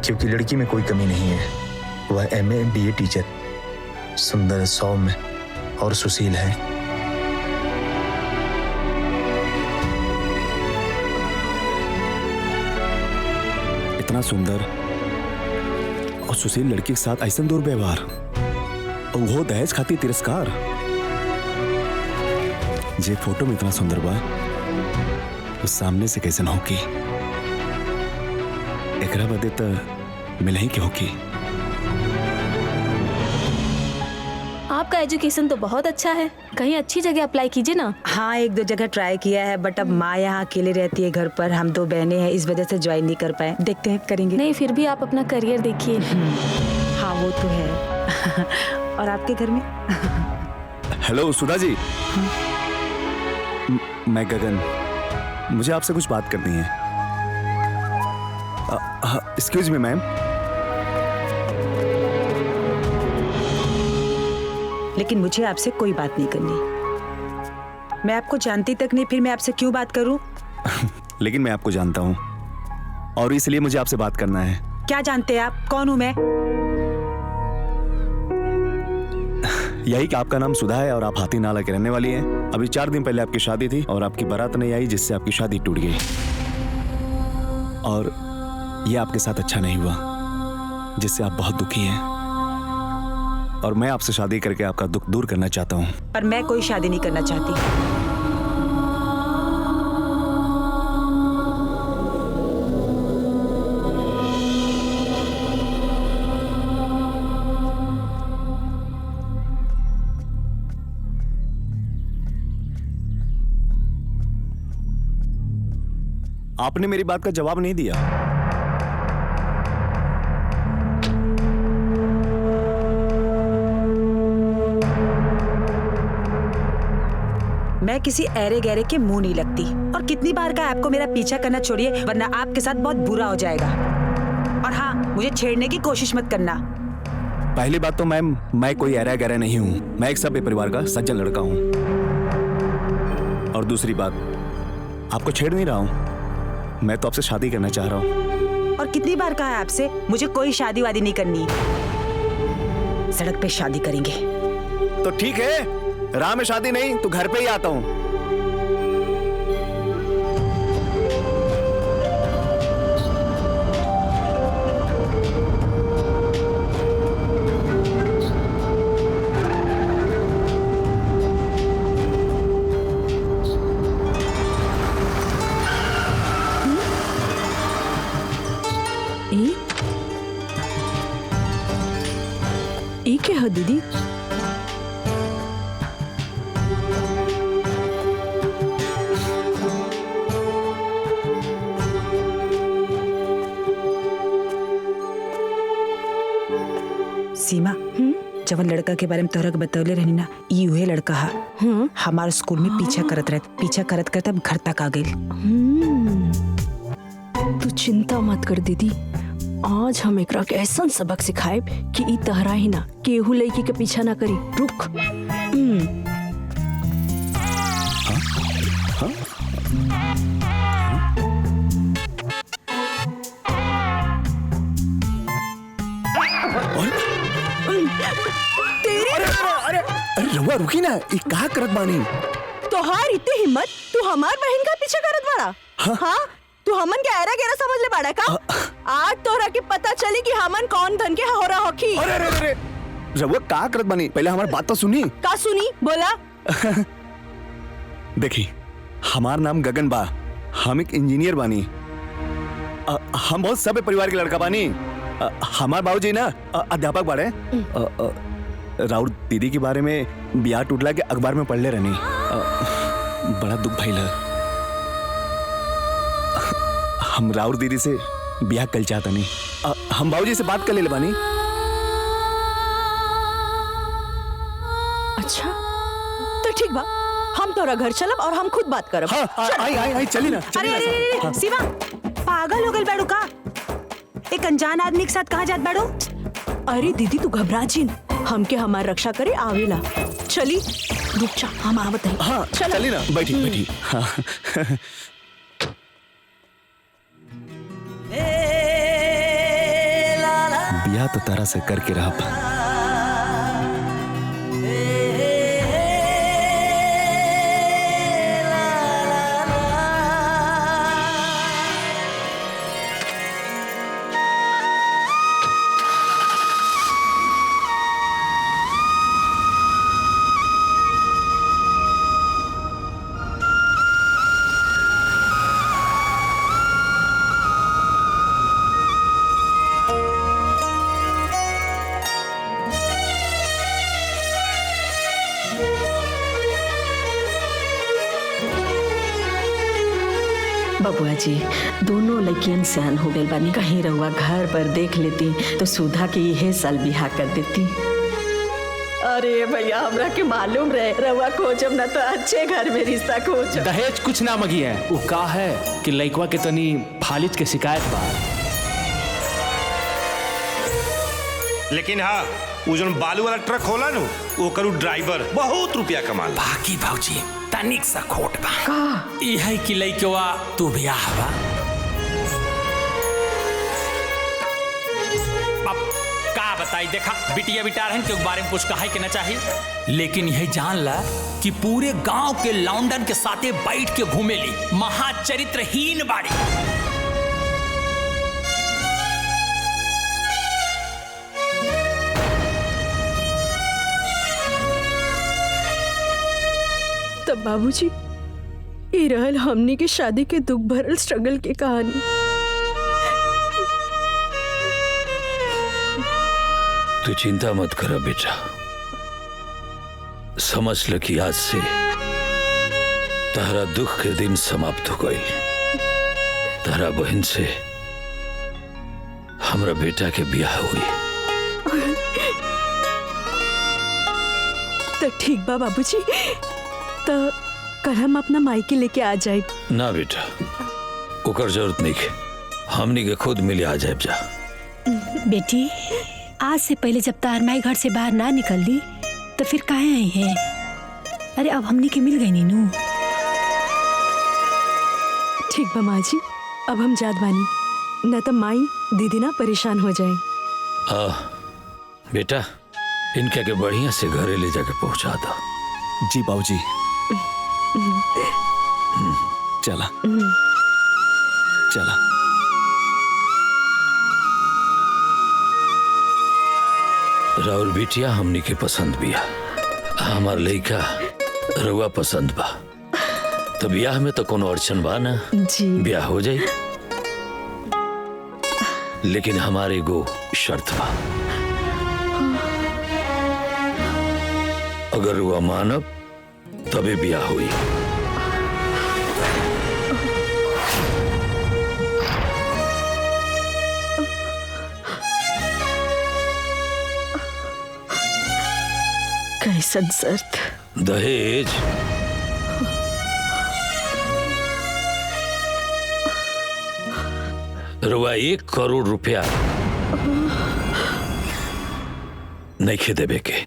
क्योंकि लड़की में कोई कमी नहीं है। वह MA BA टीचर, सुंदर, सौम्य और सुशील है। इतना सुंदर और सुशील लड़की के साथ ऐसा दुर्व्यवहार और वो दहेज खाती तिरस्कार। जे फोटो में इतना सुंदर बा वो सामने से कैसे न होगी। एकरा बदे तो मिल ही के होगी। आपका एजुकेशन तो बहुत अच्छा है, कहीं अच्छी जगह अप्लाई कीजिए ना। हाँ, 1-2 जगह ट्राई किया है, बट अब माँ यहाँ अकेले रहती है घर पर, हम 2 बहनें हैं, इस वजह से ज्वाइन नहीं कर पाए। देखते हैं करेंगे। नहीं, फिर भी आप अपना करियर देखिए। हाँ वो तो है। और आपके घर में? हेलो सुधा जी। मैं गगन, मुझे आपसे कुछ बात करनी है। Excuse me ma'am. लेकिन मुझे आपसे कोई बात नहीं करनी। मैं आपको जानती तक नहीं, फिर मैं आपसे क्यों बात करूं? लेकिन मैं आपको जानता हूं और इसलिए मुझे आपसे बात करना है। क्या जानते हैं आप? कौन हूं मैं? यही कि आपका नाम सुधा है और आप हाथी नाला के रहने वाली हैं। अभी 4 दिन पहले आपकी शादी थी और आपकी बारात नहीं आई, जिससे आपकी शादी टूट गई। और ये आपके साथ अच्छा नहीं हुआ, जिससे आप बहुत दुखी हैं। और मैं आपसे शादी करके आपका दुख दूर करना चाहता हूँ। पर मैं कोई शादी नहीं करना चाहती। आपने मेरी बात का जवाब नहीं दिया। मैं किसी ऐरे गहरे के मुंह नहीं लगती। और कितनी बार कहा आपको मेरा पीछा करना छोड़िए, वरना आपके साथ बहुत बुरा हो जाएगा। और हाँ, मुझे छेड़ने की कोशिश मत करना। पहली बात तो मैम, मैं कोई ऐरा गहरा नहीं हूँ। मैं एक सभ्य परिवार का सज्जन लड़का हूँ। और दूसरी बात, आपको छेड़ नहीं रहा हूँ, मैं तो आपसे शादी करना चाह रहा हूँ। और कितनी बार कहा है आपसे, मुझे कोई शादी वादी नहीं करनी। सड़क पे शादी करेंगे। तो ठीक है, राह में शादी नहीं तो घर पे ही आता हूँ। ई क्या है दीदी? सीमा, जवन लड़का के बारे में तोहरा के बतौले रहनी ना, ई उहे लड़का हा। हमारे स्कूल में पीछा करत करत अब घर तक आ गई। तू चिंता मत कर दीदी, आज हम एकरा के ऐसा सबक सिखाए कि ई तहरा ही ना केहू लड़की के पीछा ना करी। रुक। अरे रहुआ रुकी ना, ये कहा करत बानी? तोहार इतनी हिम्मत, तू हमार बहन का पीछा करत बाड़ा? हाँ? तू हमन के ऐरा गैरा समझ ले बाड़ा का? आज तोहरा के पता चली कि हमन कौन धन के हो रहा होखी। अरे रहुआ कहा करत बानी? पहले हमारी बात तो सुनी। का सुनी? बोला। देखी, हमार नाम गगन बा, हम एक इंजीनियर बानी। हम बहुत सभ्य परिवार के लड़का बानी। हमार बाबूजी ना अध्यापक बाड़े। राउर दीदी के बारे में ब्याह टूटला के अखबार में पढ़ ले रहनी। बड़ा दुख भइल है। हम राउर दीदी से ब्याह कल चाहता नहीं। हम बाबूजी से बात कर ले बानी। अच्छा तो ठीक बा, हम तोरा घर चलब और हम खुद बात करब। हाँ, आई चली ना। अरे शिवा, पागल हो गई बैठो का? एक अनजान आदमी के साथ कहाँ जात बैठो? अरे दीदी तू घबरा जिन, हमके हमार रक्षा करे आवेला। चली, रुक जा, हम आवत हैं। हाँ चली ना, बैठी। हाँ। ब्याह तो तरह से करके रहा। बबुआ जी, दोनों लड़कियन सियान हो गए बानी। कहीं रहुआ घर पर देख लेती तो सुधा के यह साल बिहा कर देती। अरे भैया, हमरा के मालूम रहे रहुआ खोजब ना तो अच्छे घर में रिश्ता खोजब। दहेज कुछ ना मगी है, वो का है कि लइकवा के तनी फालिज के शिकायत बा। लेकिन हाँ, वो जो बालू वाला ट्रक होला नु, वो करू ड्राइवर बहुत रुपया कमाल। बाकी भाऊजी तनिक सा खोट बा का यही कि लइकवा तू बियाह बा। अब का बताई, देखा बिटिया बिटारहन के बारे में कुछ कहा के ना चाहिए, लेकिन यही जान ला कि पूरे गांव के लौंडन के साथे बैठ के घूमेली, महाचरित्रहीन बाड़ी। तब बाबूजी, ये रहल हमनी के शादी के दुख भरल स्ट्रगल की कहानी। तू चिंता मत कर बेटा, समझ ल कि आज से तारा दुख के दिन समाप्त हो गई। तारा बहन से हमरा बेटा के ब्याह हुई। तो ठीक बा बाबूजी, तो कल हम अपना मायके लेके आ जाए। ना बेटा, ओकर जरूरत नहीं है, हमनी के खुद मिले आ जाए जा। बेटी, आज से पहले जब तार माई घर से बाहर ना निकल ली तो फिर काहे आई है? अरे अब हमनी के मिल गई नीनू। ठीक बा माँ जी, अब हम जात बानी, न तो माई दीदी ना परेशान हो जाए। बेटा, इनके के बढ़िया से घरे ले जाके पहुंचा दो। जी बाबूजी। चला चला। राहुल बिटिया हमनी के पसंद बिया, हमार लइका रउआ पसंद बा, तो ब्याह में तो कोनो अड़चन बा ना जी। ब्याह हो जाई, लेकिन हमारे गो शर्त बा। अगर रउआ मानब तबे ब्याह हुई। कैसन शर्त? दहेज रुआ 1 करोड़ रुपया नहीं खे देवे के,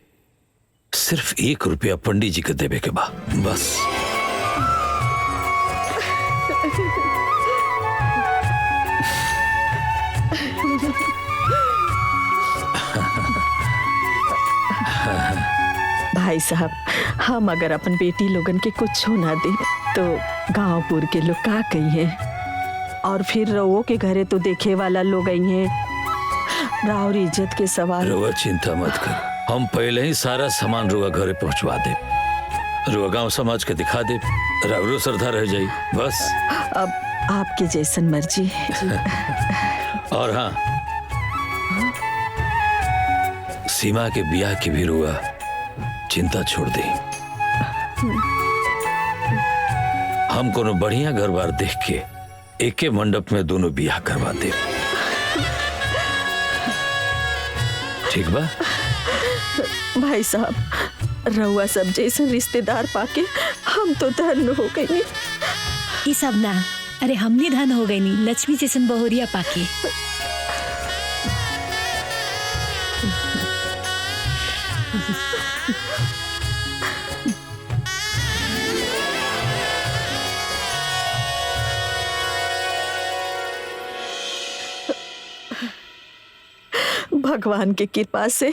सिर्फ 1 रुपया पंडित जी के देवे के बा, बस। भाई साहब, हम अगर अपन बेटी लोगन के कुछ ना दे तो गांवपुर के लोग का कही हैं, और फिर रवो के घरे तो देखे वाला लोग आई हैं। राउर इज्जत के सवाल। रुआ चिंता मत कर, हम पहले ही सारा सामान रुआ घरे पहुंचवा दे, रुआ गांव समाज के दिखा दे, राउरो श्रद्धा रह जाई, बस। अब आपकी जैसन मर्जी। और हाँ, सीमा के ब्याह की भी रुआ चिंता छोड़ दे। हम कोनो बढ़िया घर बार देख के एके मंडप में दोनों ब्याह करवा दे, ठीक बा? भाई साहब, रउआ सब जैसे रिश्तेदार पाके हम तो धन्य हो गई। ये सब ना, अरे हमनी धन हो गई नी लक्ष्मी जैसन बहुरिया पाके। भगवान की कृपा से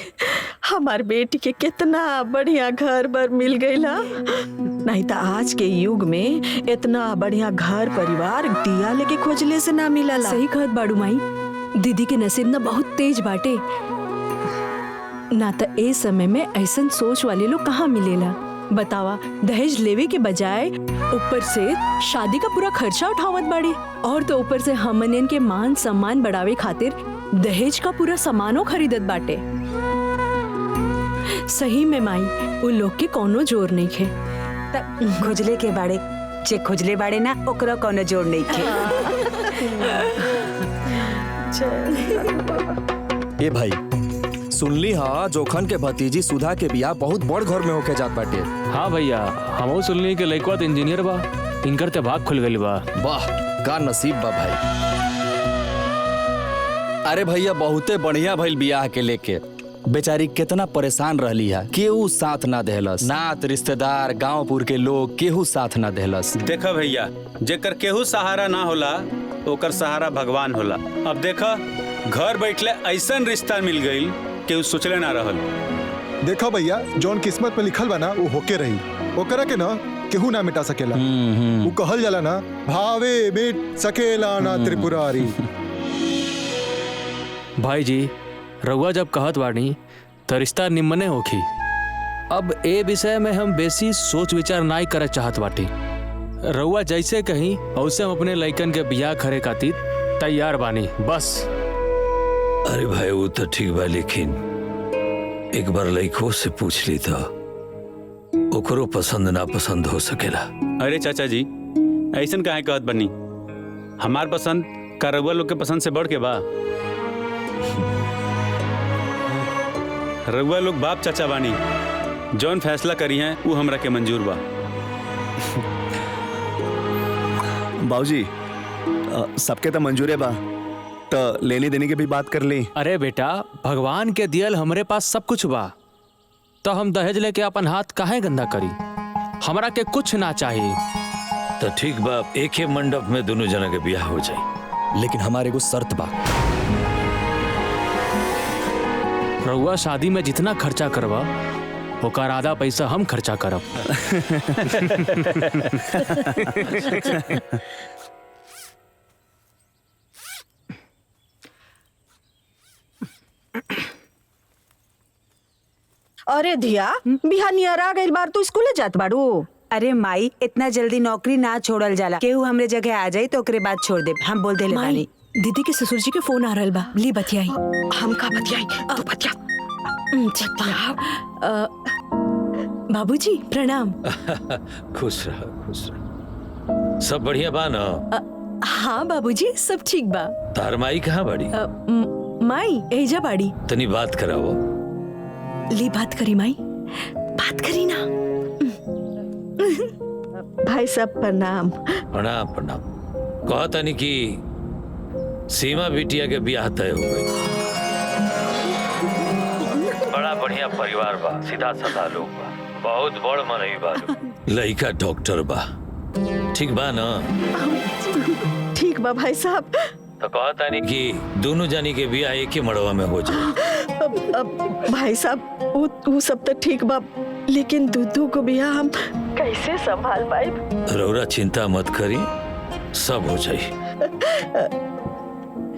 हमार बेटी के कितना बढ़िया घर बर मिल गईला, नहीं तो आज के युग में इतना बढ़िया घर परिवार दिया लेके खोजले से ना मिला। सही कहत बाड़ू माई, दीदी के नसीब ना बहुत तेज बाटे, ना तो ए समय में ऐसन सोच वाले लोग कहाँ मिलेला। बतावा, दहेज लेवे के बजाय ऊपर से शादी का पूरा खर्चा उठावत बाड़ी, और तो ऊपर से हमन के मान सम्मान बढ़ावे खातिर दहेज का पूरा सामानो खरीदत बाटे। सही में माई, उन लोग के कोनो जोर नहीं खे। खोजले के बाड़े जे खोजले बाड़े ना ओकरा कोनो जोड़ नहीं खे। ए भाई सुनली हा जोखन के भतीजी सुधा के बियाह बहुत बड़ घर में होके जात बाटे। हाँ भैया हमहू सुनली कि लइकवा तो इंजीनियर बा, इनकर ते भाग खुल गइल बा। वाह का नसीब बा भाई। अरे भैया बहुते बढ़िया भइल बियाह के लेके। बेचारी कितना परेशान रहली है, केहू साथ ना देहलस, नात रिश्तेदार गांवपुर के लोग केहू साथ ना देहलस। देखा भैया जेकर केहू सहारा ना होला ओकर सहारा भगवान होला। अब देखा घर बैठले ऐसन रिश्ता मिल गई केहू सोचले ना रहल। देखा भैया जौन किस्मत में लिखल बा ना वो होके रही, ओकरा के ना केहू ना मिटा सकेला। वो कहल जाला ना भावे मिट सकेला ना त्रिपुरारी। भाई जी रउआ जब कहत बानी तो रिश्ता निम्मने होखी। अब ए विषय में हम बेसी सोच विचार नाई करे चाहत बाटी। रउआ जैसे कहीं वैसे हम अपने लइकन के बियाह करे खातिर तैयार बानी बस। अरे भाई वो तो ठीक बा, लेकिन एक बार लइको से पूछ ली तो ओकरो पसंद ना पसंद हो सकेला। अरे चाचा जी ऐसन काहे कहत बनी, हमार पसंद का रउआ लोग के पसंद से बढ़ के बा। रउआ लोग बाप चाचा बानी, जौन फैसला करी है वो हमरा के मंजूर बा। बाबूजी सबके तो मंजूर है बा, तो लेने देने की भी बात कर ली। अरे बेटा भगवान के दियल हमरे पास सब कुछ बा, तो हम दहेज लेके अपन हाथ काहे गंदा करी। हमरा के कुछ ना चाहिए। तो ठीक बा, एक ही मंडप में दोनों जना के ब्याह हो जाए, लेकिन हमारे को शर्त बा। रउआ शादी में जितना खर्चा करवा ओकर आधा पैसा हम खर्चा करब। अरे धिया बिहानियर आ गइल बार तू स्कूल जात बाड़ू। अरे माई इतना जल्दी नौकरी ना छोड़ल जाला, केहू हमरे जगह आ जाई तो ओकरे बाद छोड़ दे। हम बोल देले बानी। दीदी के ससुर जी के फोन आ रहल बा, ली बतियाई। हम का बतियाई तू बतिया। बाबूजी प्रणाम। खुश रह खुश रह। सब बढ़िया बा ना? हाँ बाबूजी सब ठीक बा। तार माई कहाँ बाड़ी? माई एजा बाड़ी। तनी बात करावो। ली बात करी माई, बात करी ना। भाई साहब प्रणाम। प्रणाम प्रणाम। कहा तनी कि सीमा बिटिया के ब्याह तय हो गई। बड़ा बढ़िया परिवार बा, सीधा साधा लोग बा, बहुत बड़ मनई बा। लइका डॉक्टर बा, ठीक बा ना? ठीक बा भाई साहब। तो कहता नहीं कि दोनों जानी के ब्याह एक ही मड़वा में हो जाए। अब भाई साहब वो सब तो ठीक बा, लेकिन दूधू को ब्याह हम कैसे संभाल पाए? रौरा चिंता मत करी, सब हो जाए।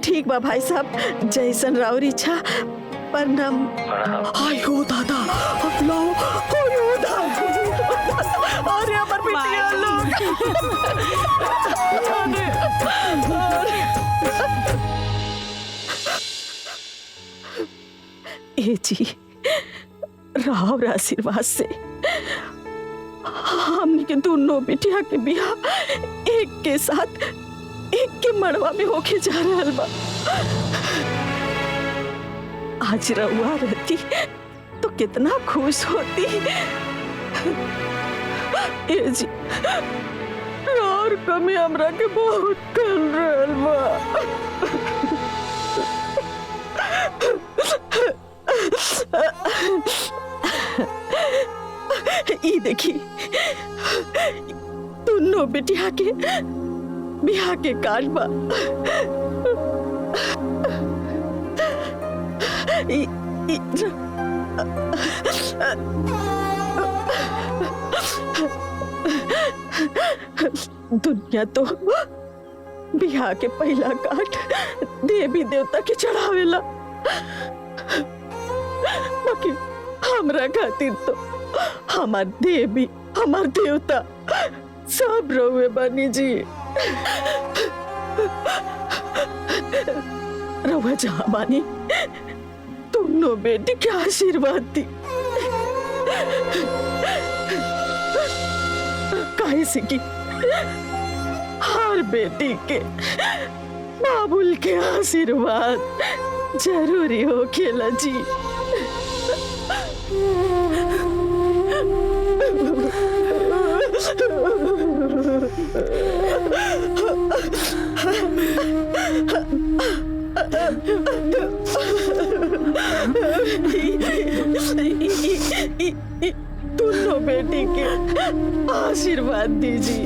ठीक बा भाई साहब, जैसन राउर इच्छा। प्रणाम। आयो दादा, आयो दादा। अरे अमर बिटिया लोग। ए जी राव आशीर्वाद से हमने के दोनों बिटिया के ब्याह एक के साथ एक के मड़वा में होके जा रहा बा। आज रउआ रहती तो कितना खुश होती। ए जी और कमी हमरा के बहुत कर रहल बा। ई देखी दोनों बिटिया के बियाह के कार्ड बा। दुनिया तो बियाह के पहला कार्ड देवी देवता के चढ़ावेला, बाकी हमरा खातिर तो हमार देवी हमार देवता सब रहुए बनी जी। रहुआ जहाँ बानी दोनों बेटी के आशीर्वाद दी। काहे से कि हर बेटी के बाबुल के आशीर्वाद जरूरी हो खेला जी। दोनों बेटी के आशीर्वाद दीजिए।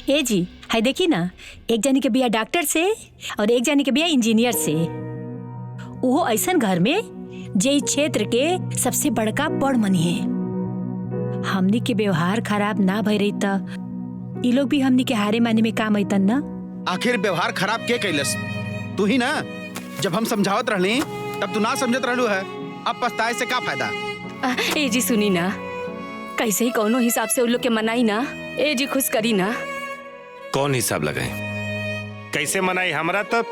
ए जी, हाय देखी ना, एक जानी के बिया डॉक्टर से और एक जानी के बिया इंजीनियर से। वो ऐसन घर में जे इस क्षेत्र के सबसे बड़का बड़ मनी है। हमनी के व्यवहार खराब ना भई रही त ई लोग भी हमनी के हारे माने में काम अइतन ना। आखिर व्यवहार खराब के कैलस? तू ही ना। जब हम समझावत रहली तब तू ना समझत रहलू है। अब पछताए से का फायदा? ए जी सुनी ना, कैसे ही कौनो हिसाब से उन लोग के मनाई ना। ए जी खुश करी ना। कौन हिसाब लगाए, कैसे मनाई? हमरा तब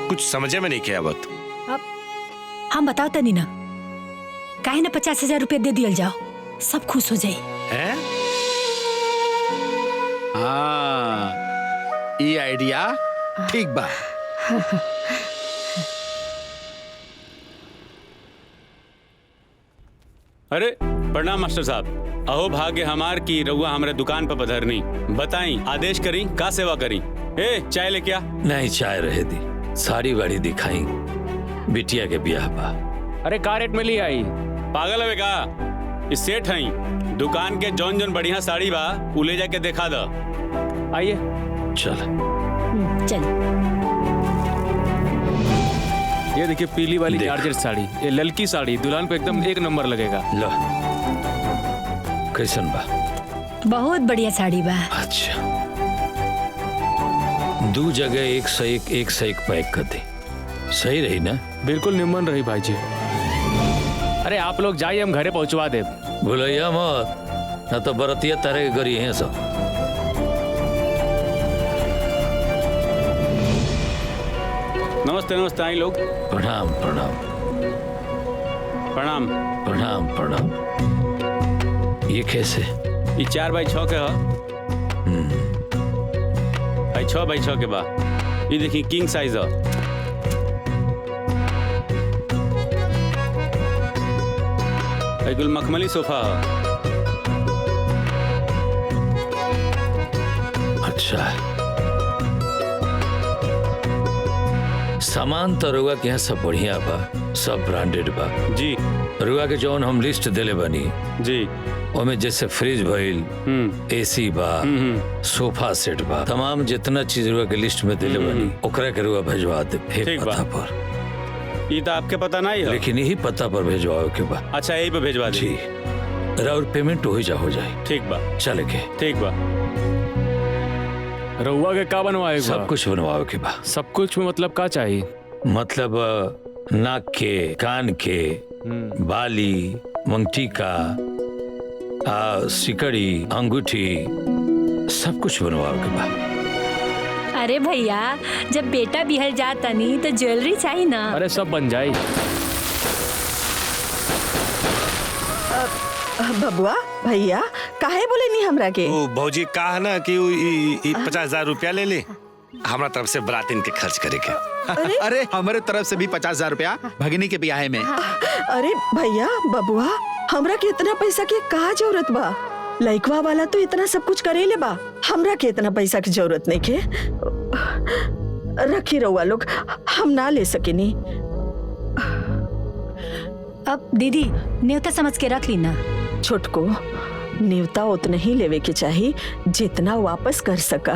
कुछ समझे में नहीं किया आवत। अब हम बताओ तनी ना, काहे ना 50,000 रुपया दे दियल जाओ, सब खुश हो जाए। हैं? हाँ, ये आइडिया ठीक बा। अरे प्रणाम मास्टर साहब। अहो भाग्य हमार की रउआ हमारे दुकान पर पधरनी। बताई आदेश करी, का सेवा करी? ए चाय ले क्या? नहीं, चाय रहे दी, साड़ी वाड़ी दिखाई, बिटिया के ब्याह बा। अरे का रेट में ली आई? पागल है का? इस सेठ हई, दुकान के जौन जौन बढ़िया साड़ी बा उ ले जाके दिखा द। आइए चल चल। ये देखिए पीली वाली जॉर्जेट साड़ी, ये ललकी साड़ी दुल्हन पे एकदम एक नंबर लगेगा। लो, कैसन बा? बहुत बढ़िया साड़ी बा। अच्छा, दो जगह एक से एक पैक कर दे, सही रही ना? बिल्कुल निमन रही भाई जी। अरे आप लोग जाइए, हम घरे पहुंचवा दे। भूलैया मत, न तो बरतिया तरह के गरी है सब। नमस्ते नमस्ते, आई लोग। प्रणाम प्रणाम प्रणाम प्रणाम प्रणाम। ये कैसे? ये 4x6 के है। 6x6 के बा। ये देखिए किंग साइज है। गुल मखमली सोफा है। अच्छा, सामान तो रुआ के यहाँ सब बढ़िया बा, सब ब्रांडेड बा जी। रुआ के जौन हम लिस्ट देले बनी जी, ओमे जैसे फ्रिज भइल, एसी बा, सोफा सेट बा, तमाम जितना चीज रुआ के लिस्ट में देले बनी ओकरा के रुआ भेजवा दे पता पर। ये तो आपके पता नहीं है, लेकिन यही पता पर भेजवाओ के बा। अच्छा, यही पे भेजवा दे। जी, और पेमेंट हो जाए। ठीक बा, चले के। ठीक बा। रउआ के का बनवाए? सब कुछ बनवाओ के बा। सब कुछ में मतलब का चाहिए? मतलब नाक के, कान के, बाली, मंगटी का, सिकड़ी, अंगूठी, सब कुछ बनवाओ के बा। अरे भैया, जब बेटा बिहल जाता नहीं तो ज्वेलरी चाहिए ना। अरे सब बन जाए। बबुआ भैया काहे बोले नहीं हमरा के? ओ भौजी कहा ना कि 50,000 रुपया ले ले, हमारा तरफ से बरातीन के खर्च करे के। अरे हमारे तरफ से भी 50,000 रुपया भगिनी के ब्याह में। अरे भैया बबुआ, हमरा के इतना पैसा के का जरूरत बा? लइकवा वाला तो इतना सब कुछ करेले बा, हमरा के इतना पैसा की जरूरत नहीं के। रखी रहुआ लोग, हम ना ले सकेनी। अब दीदी न्योता समझ के रख ली ना। छोटको, न्योता उतना ही लेवे के चाहिए जितना वापस कर सका।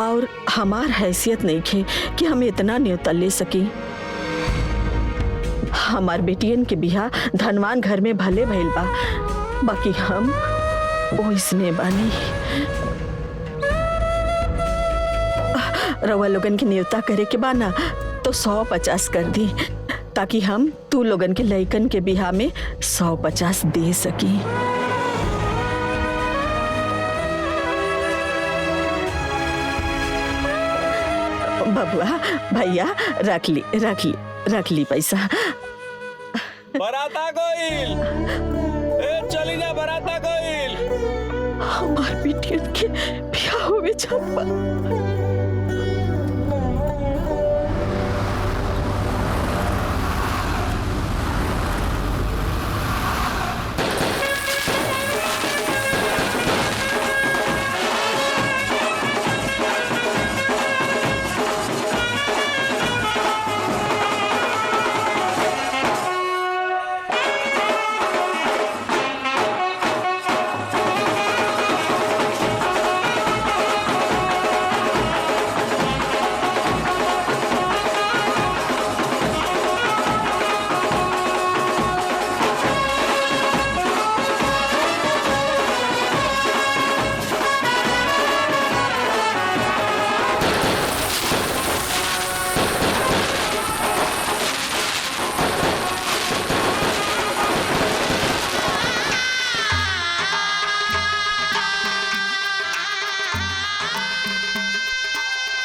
और हमार हैसियत नहीं खे कि हम इतना न्योता ले सकी। हमार बेटियन के बिहा धनवान घर में भले भइल बा, बाकी हम ओइसने बानी। रवा लोगन के न्योता करे के बाना तो 150 कर दी, ताकि हम तू लोगन के लइकन के बिहा में 150 दे सकी। बबुआ भैया रख ली पैसा। बराता गोइल, ए चली जा बराता गोइल। हमार बिटियन के ब्याह होवे जात बा।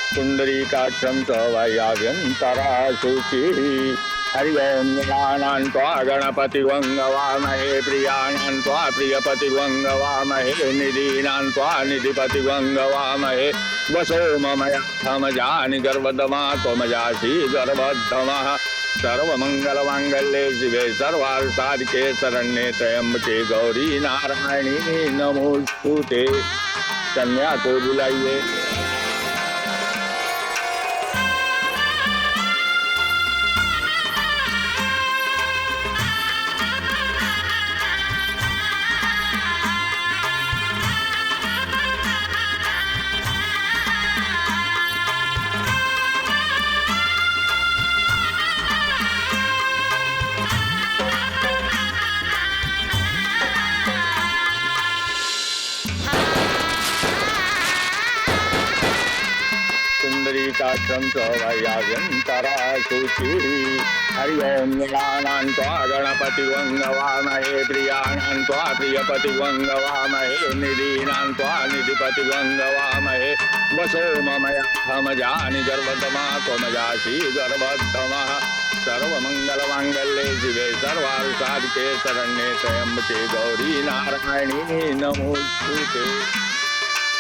पुंडरीकाक्षं च वायाभ्यन्तरा शुचिः हरि ओं गणानां त्वा गणपतिवङ्गवामहे प्रियाणां त्वा प्रियपतिवङ्गवामहे निधीनां त्वा निधिपतिवङ्गवामहे वसो ममयामजानि गर्भदमा त्वमजासि गर्भद्धमः सर्वमङ्गलमाङ्गल्ये शिवे सर्वार्थसाधिके शरण्ये त्र्यम्बके गौरी नारायणी नमोस्तुते। कन्या को बुलाइए। पुंडरीकाक्षं च वायाभ्यन्तरा शुचिः हरि ओं गणानां त्वा गणपतिवङ्गवामहे प्रियाणां त्वा प्रियपतिवङ्गवामहे निधीनां त्वा निधिपतिवङ्गवामहे वसो ममयामजानि गर्भदमा त्वमजासि गर्भद्धमः सर्वमङ्गलमाङ्गल्ये शिवे सर्वार्थसाधिके शरण्ये त्र्यम्बके गौरी नारायणी नमोस्तुते।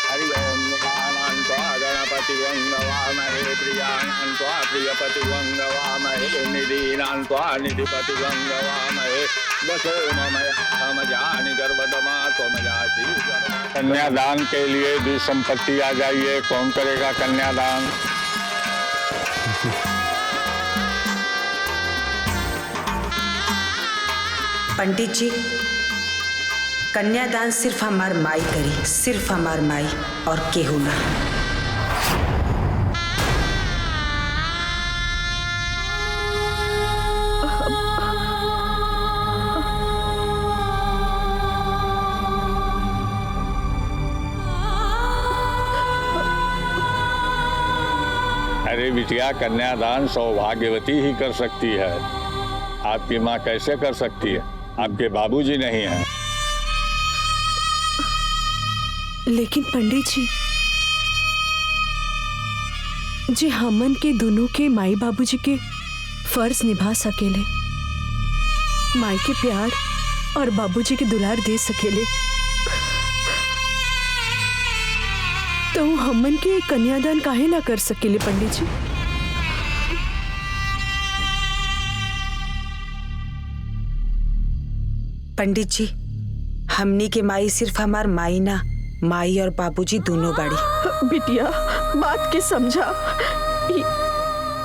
हरि ओं गणानां त्वा गणपतिवङ्गवामहे प्रियाणां त्वा प्रियपतिवङ्गवामहे निधीनां त्वा निधिपतिवङ्गवामहे वसो ममयामजानि गर्भदमा त्वमजासि गर्भद्धमः। कन्यादान के लिए भी संपत्ति आ जाइए। कौन करेगा कन्यादान? पंडित जी, कन्यादान सिर्फ हमार माई करी, सिर्फ हमार माई और केहू ना। अरे बिटिया, कन्यादान सौभाग्यवती ही कर सकती है। आपकी माँ कैसे कर सकती है? आपके बाबूजी नहीं हैं। लेकिन पंडित जी हमन के दोनों के माई बाबूजी के फर्ज निभा सकेले, माई के प्यार और बाबूजी के दुलार दे सकेले, तो हमन के कन्यादान काहे ना कर सकेले पंडित जी? पंडित जी, हमनी के माई सिर्फ हमार माई ना, माई और बाबूजी दोनों बाड़ी। बिटिया बात के समझा,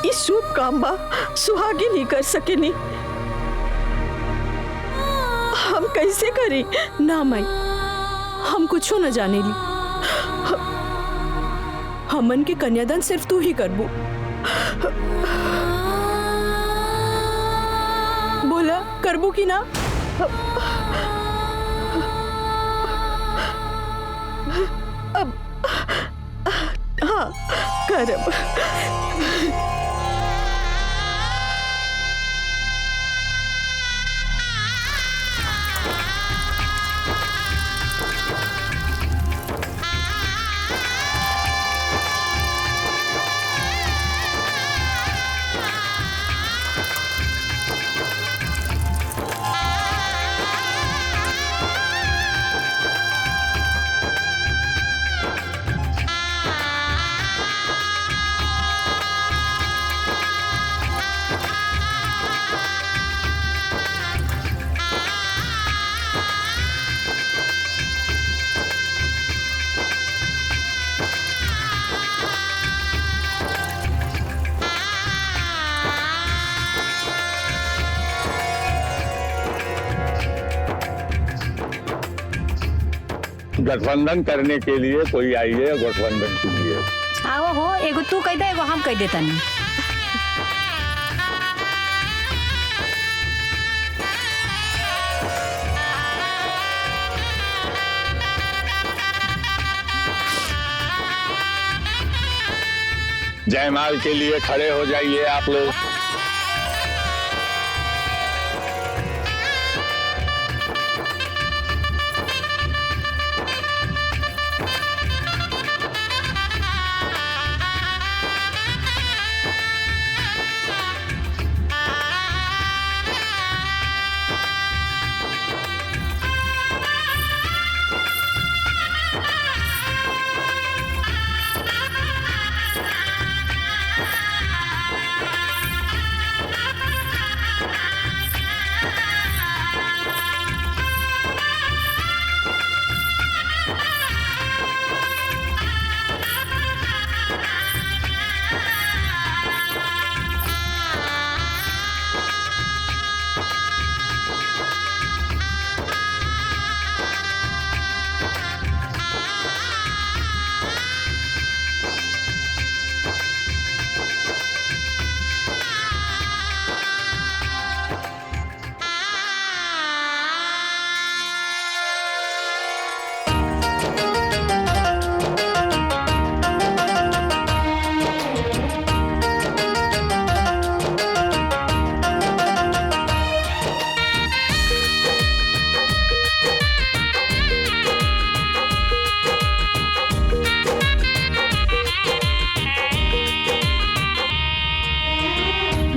इस शुभ काम बा सुहागी नहीं कर सकेनी, हम कैसे करी? ना माई, हम कुछो न जाने ली। हमन के कन्यादान सिर्फ तू ही करबू। बोला करबू की ना? अब हाँ करब। गठबंधन करने के लिए कोई आइए, गठबंधन कीजिए। आओ हो, एगो तू कह दे, एगो हम कह देता नहीं। जयमाल के लिए खड़े हो जाइए आप लोग।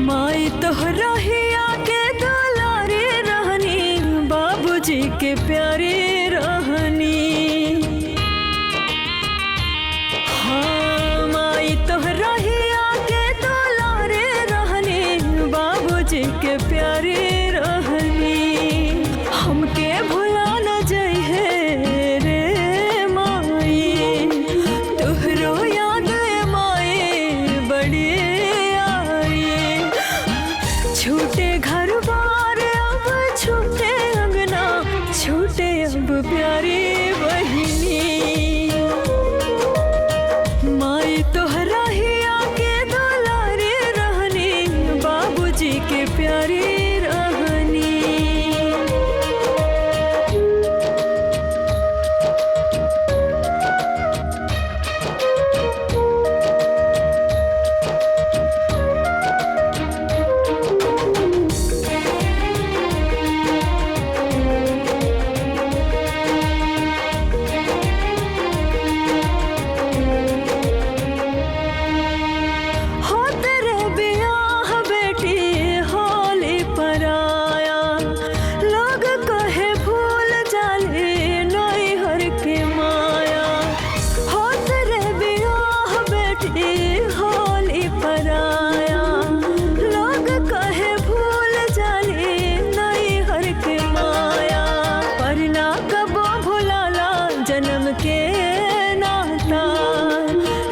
माई तोहरा ही आके दुलारी रहनी, बाबूजी के प्यारी रहनी। हाँ माई तोहरा ही आके दुलारी रहनी, बाबूजी के प्यारी रहनी। हमके भुला न जइहे रे माई, तोहरो याद माई बड़ी छूटे घर बार अब छूटे अंगना, छूटे अब प्यारी बहिनी। माई तोहरा ही आके दुलारी रहनी, बाबूजी के प्यारी रहनी।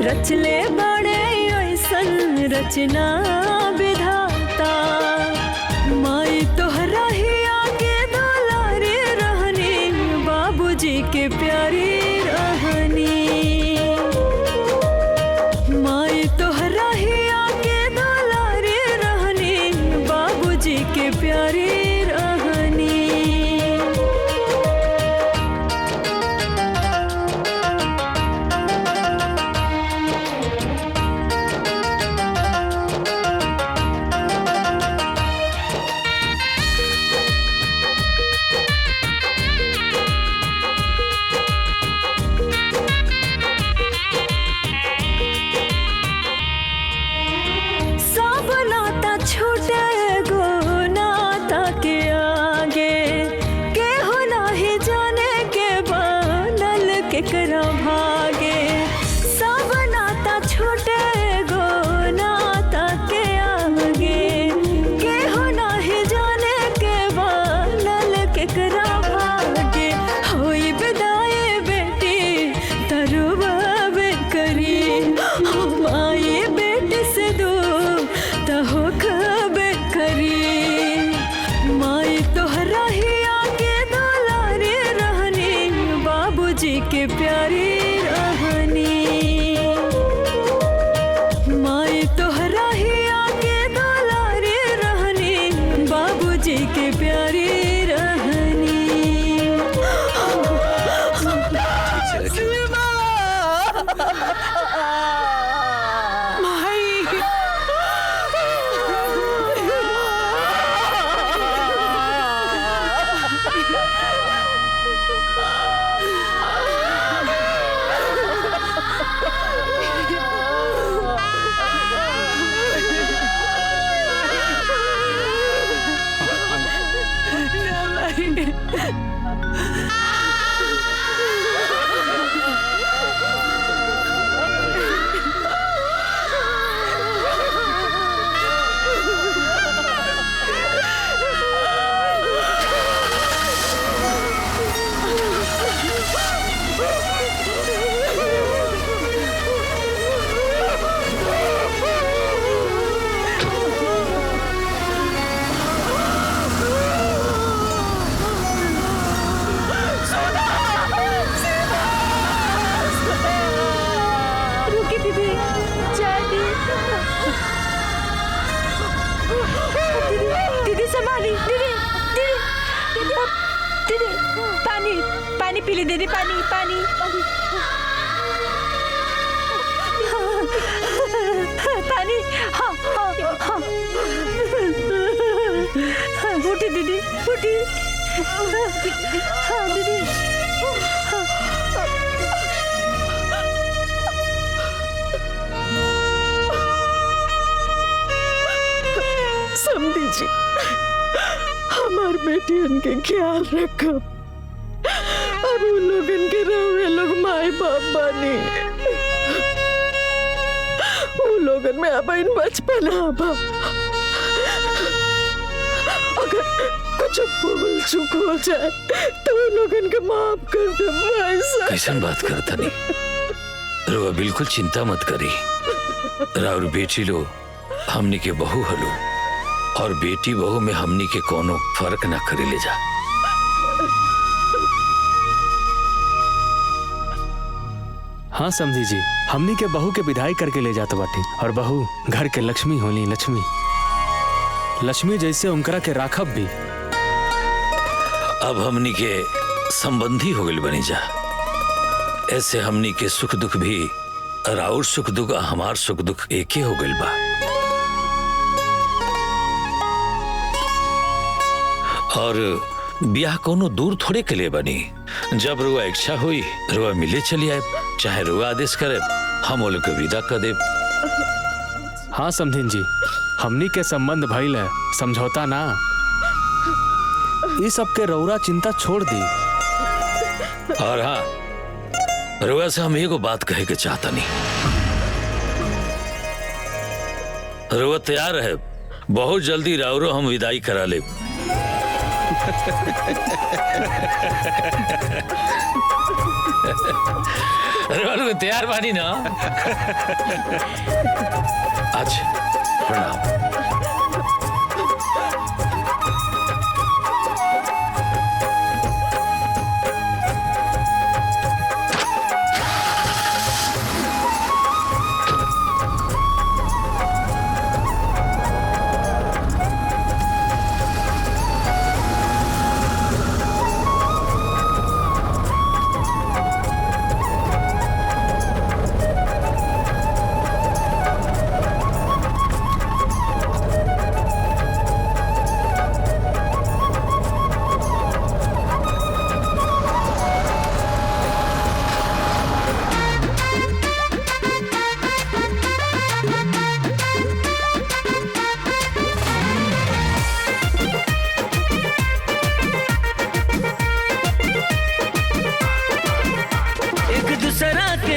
रचले बड़े ऐसन रचना विधाता, माई तोहरा ही आके दुलारी रहनी, बाबूजी के प्यारी रहनी। माई तोहरा ही आके दुलारी रहनी, बाबूजी के प्यारी रहनी। बाबूजी के प्यारी रहनी माए तोहरा ही आके दुलारी रहनी बाबूजी के प्यारी रहनी दीदी संभाली, दीदी दीदी दीदी दीदी पानी पानी पी ली दीदी, पानी पानी पानी। हाँ हाँ हाँ उठी दीदी उठी। हाँ दीदी समझी जी हमार बेटियन के ख्याल रखब। अब उन लोगन के रहुए लोग माए बाप बानी, उन लोगन में अब इन बचपन आबा। अगर कुछ भूल चूक हो जाए तो उन लोगन के माफ कर दे। कैसन बात करता नहीं रुआ, बिल्कुल चिंता मत करी। राउर बेटी लो हमनी के बहू हलो, और बेटी बहू में हमनी के कोनो फर्क ना करे ले जा। हाँ समझी जी, हमनी के बहू के विदाई करके ले जाते बाटी, और बहू घर के लक्ष्मी होली। लक्ष्मी लक्ष्मी जैसे उनकरा के राखब भी। अब हमनी के संबंधी हो गए बनी जा, ऐसे हमनी के सुख दुख भी राउर सुख दुख हमार सुख दुख एक ही हो गइल बा। और ब्याह कोनो दूर थोड़े के लिए बनी, जब रुआ इच्छा हुई रुआ मिले चली आए, चाहे रुआ आदेश करे हम वो लोग के विदा कर दे। हाँ समधिन जी, हमनी के संबंध भइल है, समझौता ना। इस सब के रौरा चिंता छोड़ दी। और हाँ रुआ से हम एगो बात कहे के चाहता नहीं, रुआ तैयार है, बहुत जल्दी राउरो हम विदाई करा ले। अरे तैयार बानी ना? अच्छा प्रणाम।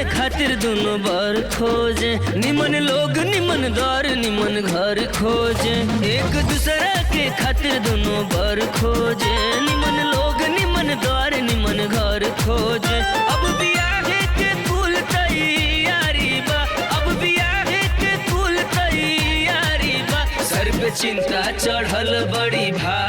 खातिर दोनों बार खोजे, निमन लोग निमन द्वार निमन घर खोजे। एक दूसरा के खातिर दोनों बार खोजे, निमन लोग निमन द्वार निमन घर खोजे। अब बियाह के कुल तैयारी बा, अब बियाह के कुल तैयारी बा। सर पे चिंता चढ़ल बड़ी भारी